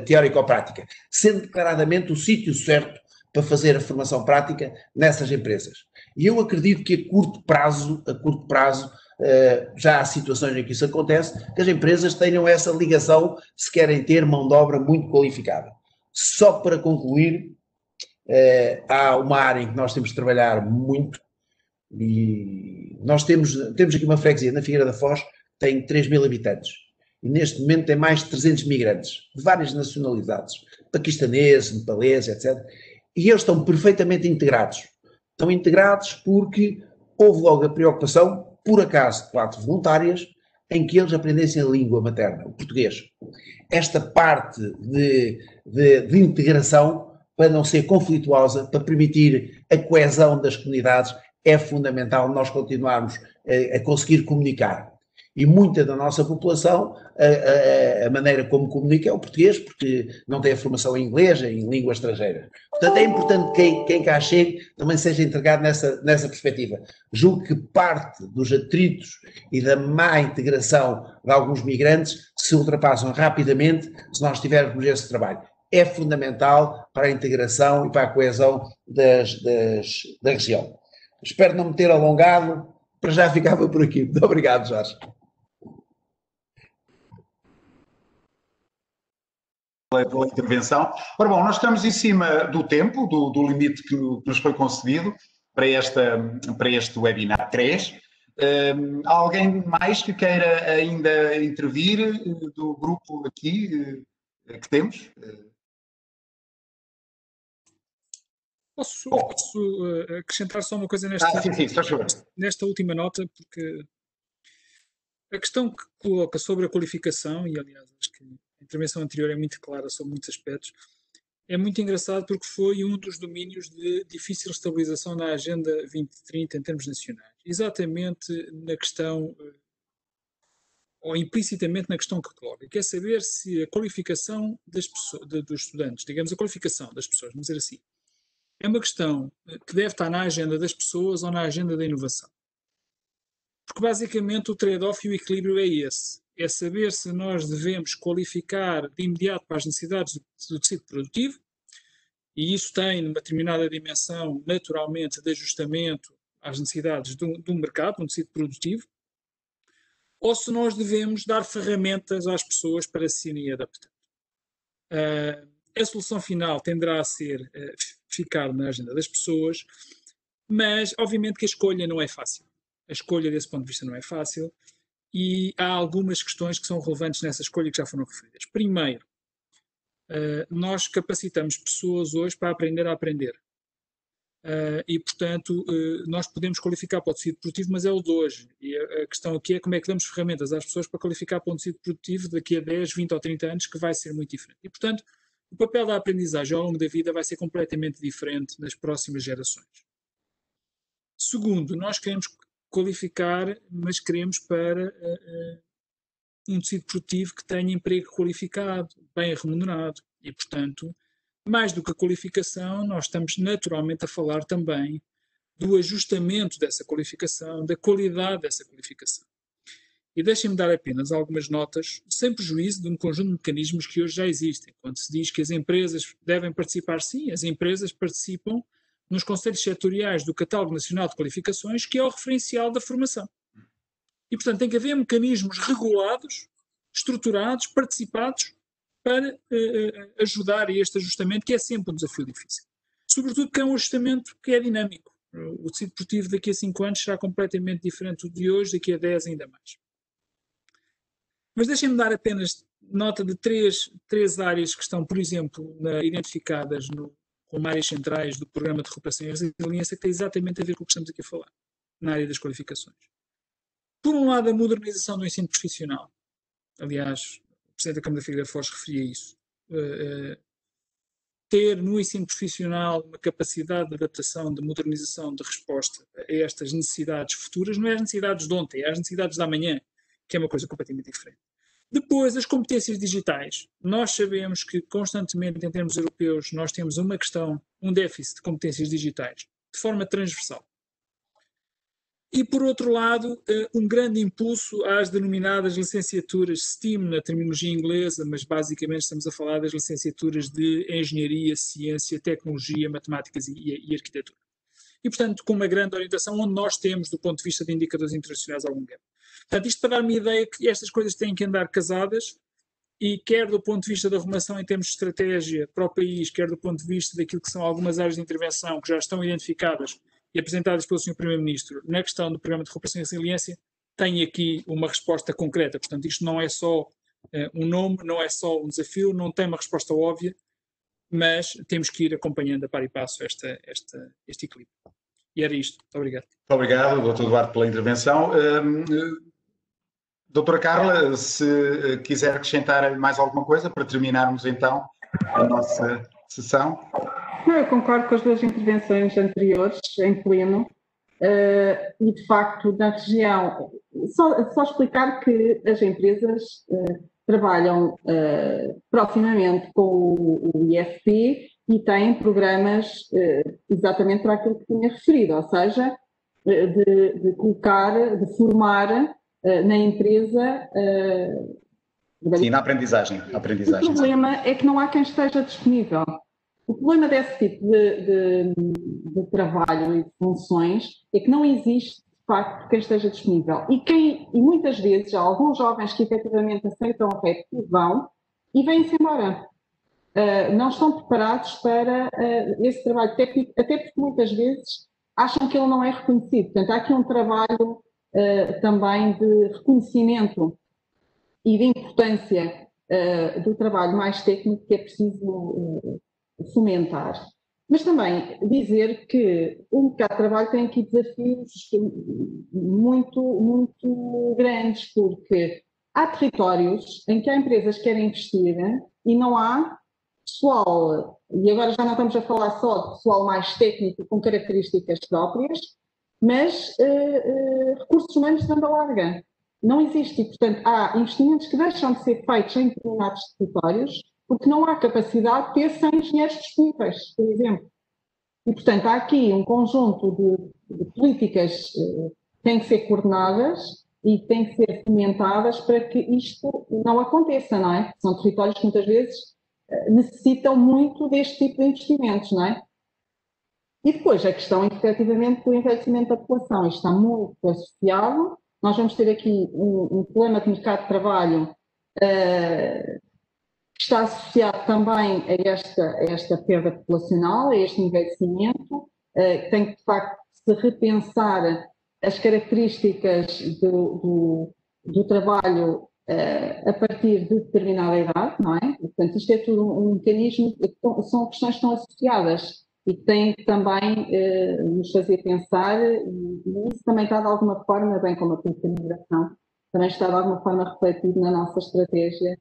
teórico-prática, sendo declaradamente o sítio certo para fazer a formação prática nessas empresas. E eu acredito que a curto prazo, já há situações em que isso acontece, que as empresas tenham essa ligação se querem ter mão de obra muito qualificada. Só para concluir, há uma área em que nós temos de trabalhar muito, e nós temos aqui uma freguesia na Figueira da Foz que tem 3.000 habitantes e neste momento tem mais de 300 migrantes de várias nacionalidades, paquistaneses, nepaleses, etc. E eles estão perfeitamente integrados. Estão integrados porque houve logo a preocupação, por acaso de 4 voluntárias, em que eles aprendessem a língua materna, o português. Esta parte de integração, para não ser conflituosa, para permitir a coesão das comunidades, é fundamental nós continuarmos a conseguir comunicar. E muita da nossa população, a maneira como comunica é o português, porque não tem a formação em inglês, em língua estrangeira. Portanto, é importante que quem cá chegue também seja integrado nessa perspectiva. Julgo que parte dos atritos e da má integração de alguns migrantes se ultrapassam rapidamente se nós tivermos esse trabalho. É fundamental para a integração e para a coesão da região. Espero não me ter alongado, para já ficava por aqui. Muito obrigado, Jorge. Pela intervenção. Ora bom, nós estamos em cima do tempo, do limite que nos foi concedido para este webinar 3. Há alguém mais que queira ainda intervir do grupo aqui que temos? Posso acrescentar só uma coisa nesta última nota, porque a questão que coloca sobre a qualificação, e aliás acho que a intervenção anterior é muito clara sobre muitos aspectos, é muito engraçado porque foi um dos domínios de difícil estabilização na Agenda 2030 em termos nacionais. Exatamente na questão, ou implicitamente na questão que coloca, que é saber se a qualificação das pessoas, dos estudantes, digamos a qualificação das pessoas, vamos dizer assim, é uma questão que deve estar na agenda das pessoas ou na agenda da inovação. Porque basicamente o trade-off e o equilíbrio é esse. É saber se nós devemos qualificar de imediato para as necessidades do tecido produtivo, e isso tem uma determinada dimensão, naturalmente, de ajustamento às necessidades do mercado, um tecido produtivo, ou se nós devemos dar ferramentas às pessoas para se irem adaptando. A solução final tenderá a ser ficar na agenda das pessoas, mas obviamente que a escolha não é fácil. A escolha desse ponto de vista não é fácil e há algumas questões que são relevantes nessa escolha que já foram referidas. Primeiro, nós capacitamos pessoas hoje para aprender a aprender. E, portanto, nós podemos qualificar para o tecido produtivo, mas é o de hoje. E a questão aqui é como é que damos ferramentas às pessoas para qualificar para um tecido produtivo daqui a 10, 20 ou 30 anos, que vai ser muito diferente. E, portanto, o papel da aprendizagem ao longo da vida vai ser completamente diferente nas próximas gerações. Segundo, nós queremos qualificar, mas queremos para um tecido produtivo que tenha emprego qualificado, bem remunerado. E, portanto, mais do que a qualificação, nós estamos naturalmente a falar também do ajustamento dessa qualificação, da qualidade dessa qualificação. E deixem-me dar apenas algumas notas, sem prejuízo de um conjunto de mecanismos que hoje já existem. Quando se diz que as empresas devem participar, sim, as empresas participam nos conselhos setoriais do Catálogo Nacional de Qualificações, que é o referencial da formação. E, portanto, tem que haver mecanismos regulados, estruturados, participados, para ajudar a este ajustamento, que é sempre um desafio difícil. Sobretudo porque é um ajustamento que é dinâmico. O tecido produtivo daqui a 5 anos será completamente diferente do de hoje, daqui a 10 ainda mais. Mas deixem-me dar apenas nota de três áreas que estão, por exemplo, identificadas como áreas centrais do Programa de Recuperação e Resiliência, que tem exatamente a ver com o que estamos aqui a falar, na área das qualificações. Por um lado, a modernização do ensino profissional. Aliás, o Presidente da Câmara da Figueira da Foz referia isso. Ter no ensino profissional uma capacidade de adaptação, de modernização, de resposta a estas necessidades futuras, não é as necessidades de ontem, é as necessidades da amanhã, que é uma coisa completamente diferente. Depois, as competências digitais. Nós sabemos que constantemente, em termos europeus, nós temos uma questão, um déficit de competências digitais, de forma transversal. E, por outro lado, um grande impulso às denominadas licenciaturas STEAM, na terminologia inglesa, mas basicamente estamos a falar das licenciaturas de Engenharia, Ciência, Tecnologia, Matemáticas e Arquitetura. E, portanto, com uma grande orientação, onde nós temos, do ponto de vista de indicadores internacionais, algum gap. Portanto, isto para dar-me a ideia que estas coisas têm que andar casadas e quer do ponto de vista da arrumação em termos de estratégia para o país, quer do ponto de vista daquilo que são algumas áreas de intervenção que já estão identificadas e apresentadas pelo Sr. Primeiro-Ministro na questão do Programa de Recuperação e Resiliência, tem aqui uma resposta concreta. Portanto, isto não é só um nome, não é só um desafio, não tem uma resposta óbvia, mas temos que ir acompanhando a par e passo este equilíbrio. E era isto. Muito obrigado. Muito obrigado, Dr. Duarte, pela intervenção. Doutora Carla, se quiser acrescentar mais alguma coisa para terminarmos então a nossa sessão. Eu concordo com as duas intervenções anteriores, em pleno. e de facto na região, só explicar que as empresas trabalham proximamente com o IFP e têm programas exatamente para aquilo que tinha referido, ou seja, de colocar, de formar na empresa. Sim, na aprendizagem. O problema é que não há quem esteja disponível. O problema desse tipo de trabalho e de funções é que não existe, de facto, quem esteja disponível. E muitas vezes há alguns jovens que efetivamente aceitam o REP e vão e vêm-se embora. Não estão preparados para esse trabalho técnico, até porque muitas vezes acham que ele não é reconhecido. Portanto, há aqui um trabalho também de reconhecimento e de importância do trabalho mais técnico que é preciso fomentar. Mas também dizer que o mercado de trabalho tem aqui desafios muito, muito grandes, porque há territórios em que há empresas que querem investir e não há pessoal, e agora já não estamos a falar só de pessoal mais técnico com características próprias, mas recursos humanos de banda larga. Não existe, e portanto há investimentos que deixam de ser feitos em determinados territórios porque não há capacidade de ter 100 engenheiros disponíveis, por exemplo. E portanto há aqui um conjunto de políticas que têm que ser coordenadas e que têm que ser fomentadas para que isto não aconteça, não é? São territórios que muitas vezes necessitam muito deste tipo de investimentos, não é? E depois a questão, efetivamente, do envelhecimento da população. Isto está muito associado. Nós vamos ter aqui um problema de mercado de trabalho que está associado também a esta perda populacional, a este envelhecimento, que tem que, de facto, se repensar as características do trabalho a partir de determinada idade, não é? Portanto, isto é tudo um mecanismo, são questões que estão associadas e que têm que também nos fazer pensar, e isso também está de alguma forma, bem como a política de migração, também está de alguma forma refletido na nossa estratégia,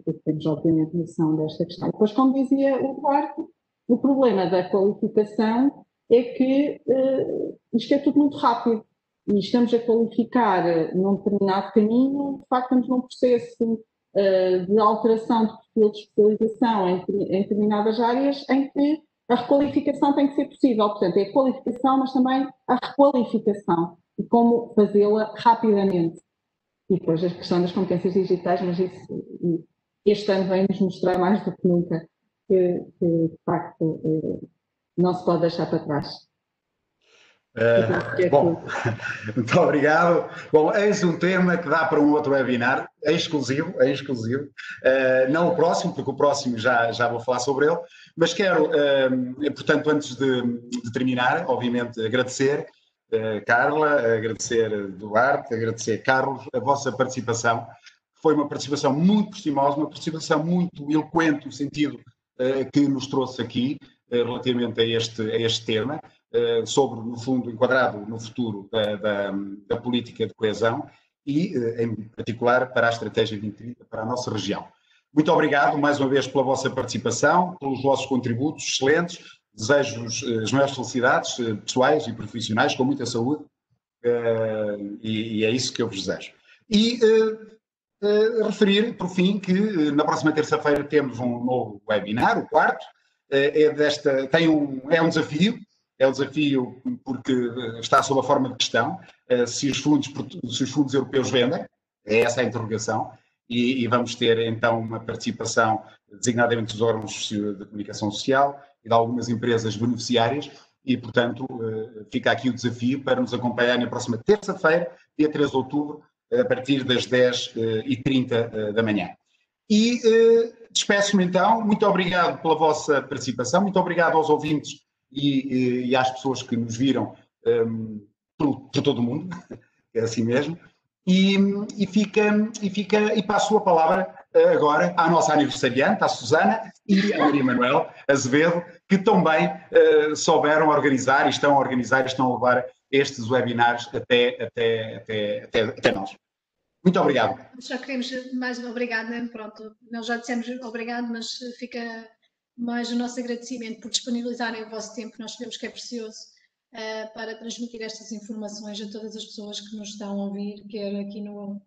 porque temos obviamente noção desta questão. Depois, como dizia o Duarte, o problema da qualificação é que isto é tudo muito rápido e estamos a qualificar num determinado caminho, de facto estamos num processo de alteração de perfil de especialização em determinadas áreas em que a requalificação tem que ser possível. Portanto, é a qualificação, mas também a requalificação e como fazê-la rapidamente. E depois a questão das competências digitais, mas isso este ano vem-nos mostrar mais do que nunca que de facto, não se pode deixar para trás. Bom, muito obrigado. Bom, eis um tema que dá para um outro webinar, é exclusivo. Não o próximo, porque o próximo já vou falar sobre ele, mas quero, portanto, antes de terminar, obviamente, agradecer Carla, agradecer Duarte, agradecer Carlos, a vossa participação. Foi uma participação muito prestimosa, uma participação muito eloquente no sentido que nos trouxe aqui relativamente a este tema, sobre, no fundo, enquadrado no futuro da política de coesão e, em particular, para a Estratégia 2030, para a nossa região. Muito obrigado, mais uma vez, pela vossa participação, pelos vossos contributos excelentes. Desejo as maiores felicidades pessoais e profissionais, com muita saúde, e é isso que eu vos desejo. E referir, por fim, que na próxima terça-feira temos um novo webinar, o quarto, é um desafio, porque está sob a forma de questão, se os fundos europeus vendem, é essa a interrogação, e vamos ter então uma participação designadamente dos órgãos de comunicação social e de algumas empresas beneficiárias, e portanto fica aqui o desafio para nos acompanhar na próxima terça-feira, dia 3 de outubro, a partir das 10h30 da manhã. E despeço-me então, muito obrigado pela vossa participação, muito obrigado aos ouvintes e às pessoas que nos viram por todo o mundo, é assim mesmo, e passo a palavra agora à nossa aniversariante, à Susana e à Maria Manuel Azevedo, que também souberam organizar e estão a organizar e estão a levar estes webinars até nós. Muito obrigado. Só queremos mais obrigado, né? Pronto, nós já dissemos obrigado, mas fica mais o nosso agradecimento por disponibilizarem o vosso tempo, nós sabemos que é precioso para transmitir estas informações a todas as pessoas que nos estão a ouvir, quer aqui no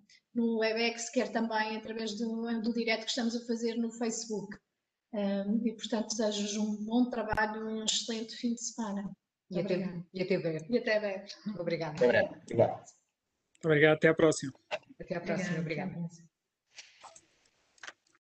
WebEx, quer também através do direto que estamos a fazer no Facebook. E, portanto, desejo-vos um bom trabalho e um excelente fim de semana. E até breve. E até breve. Obrigada. Obrigado. Obrigado, até à próxima. Até à próxima. Obrigada.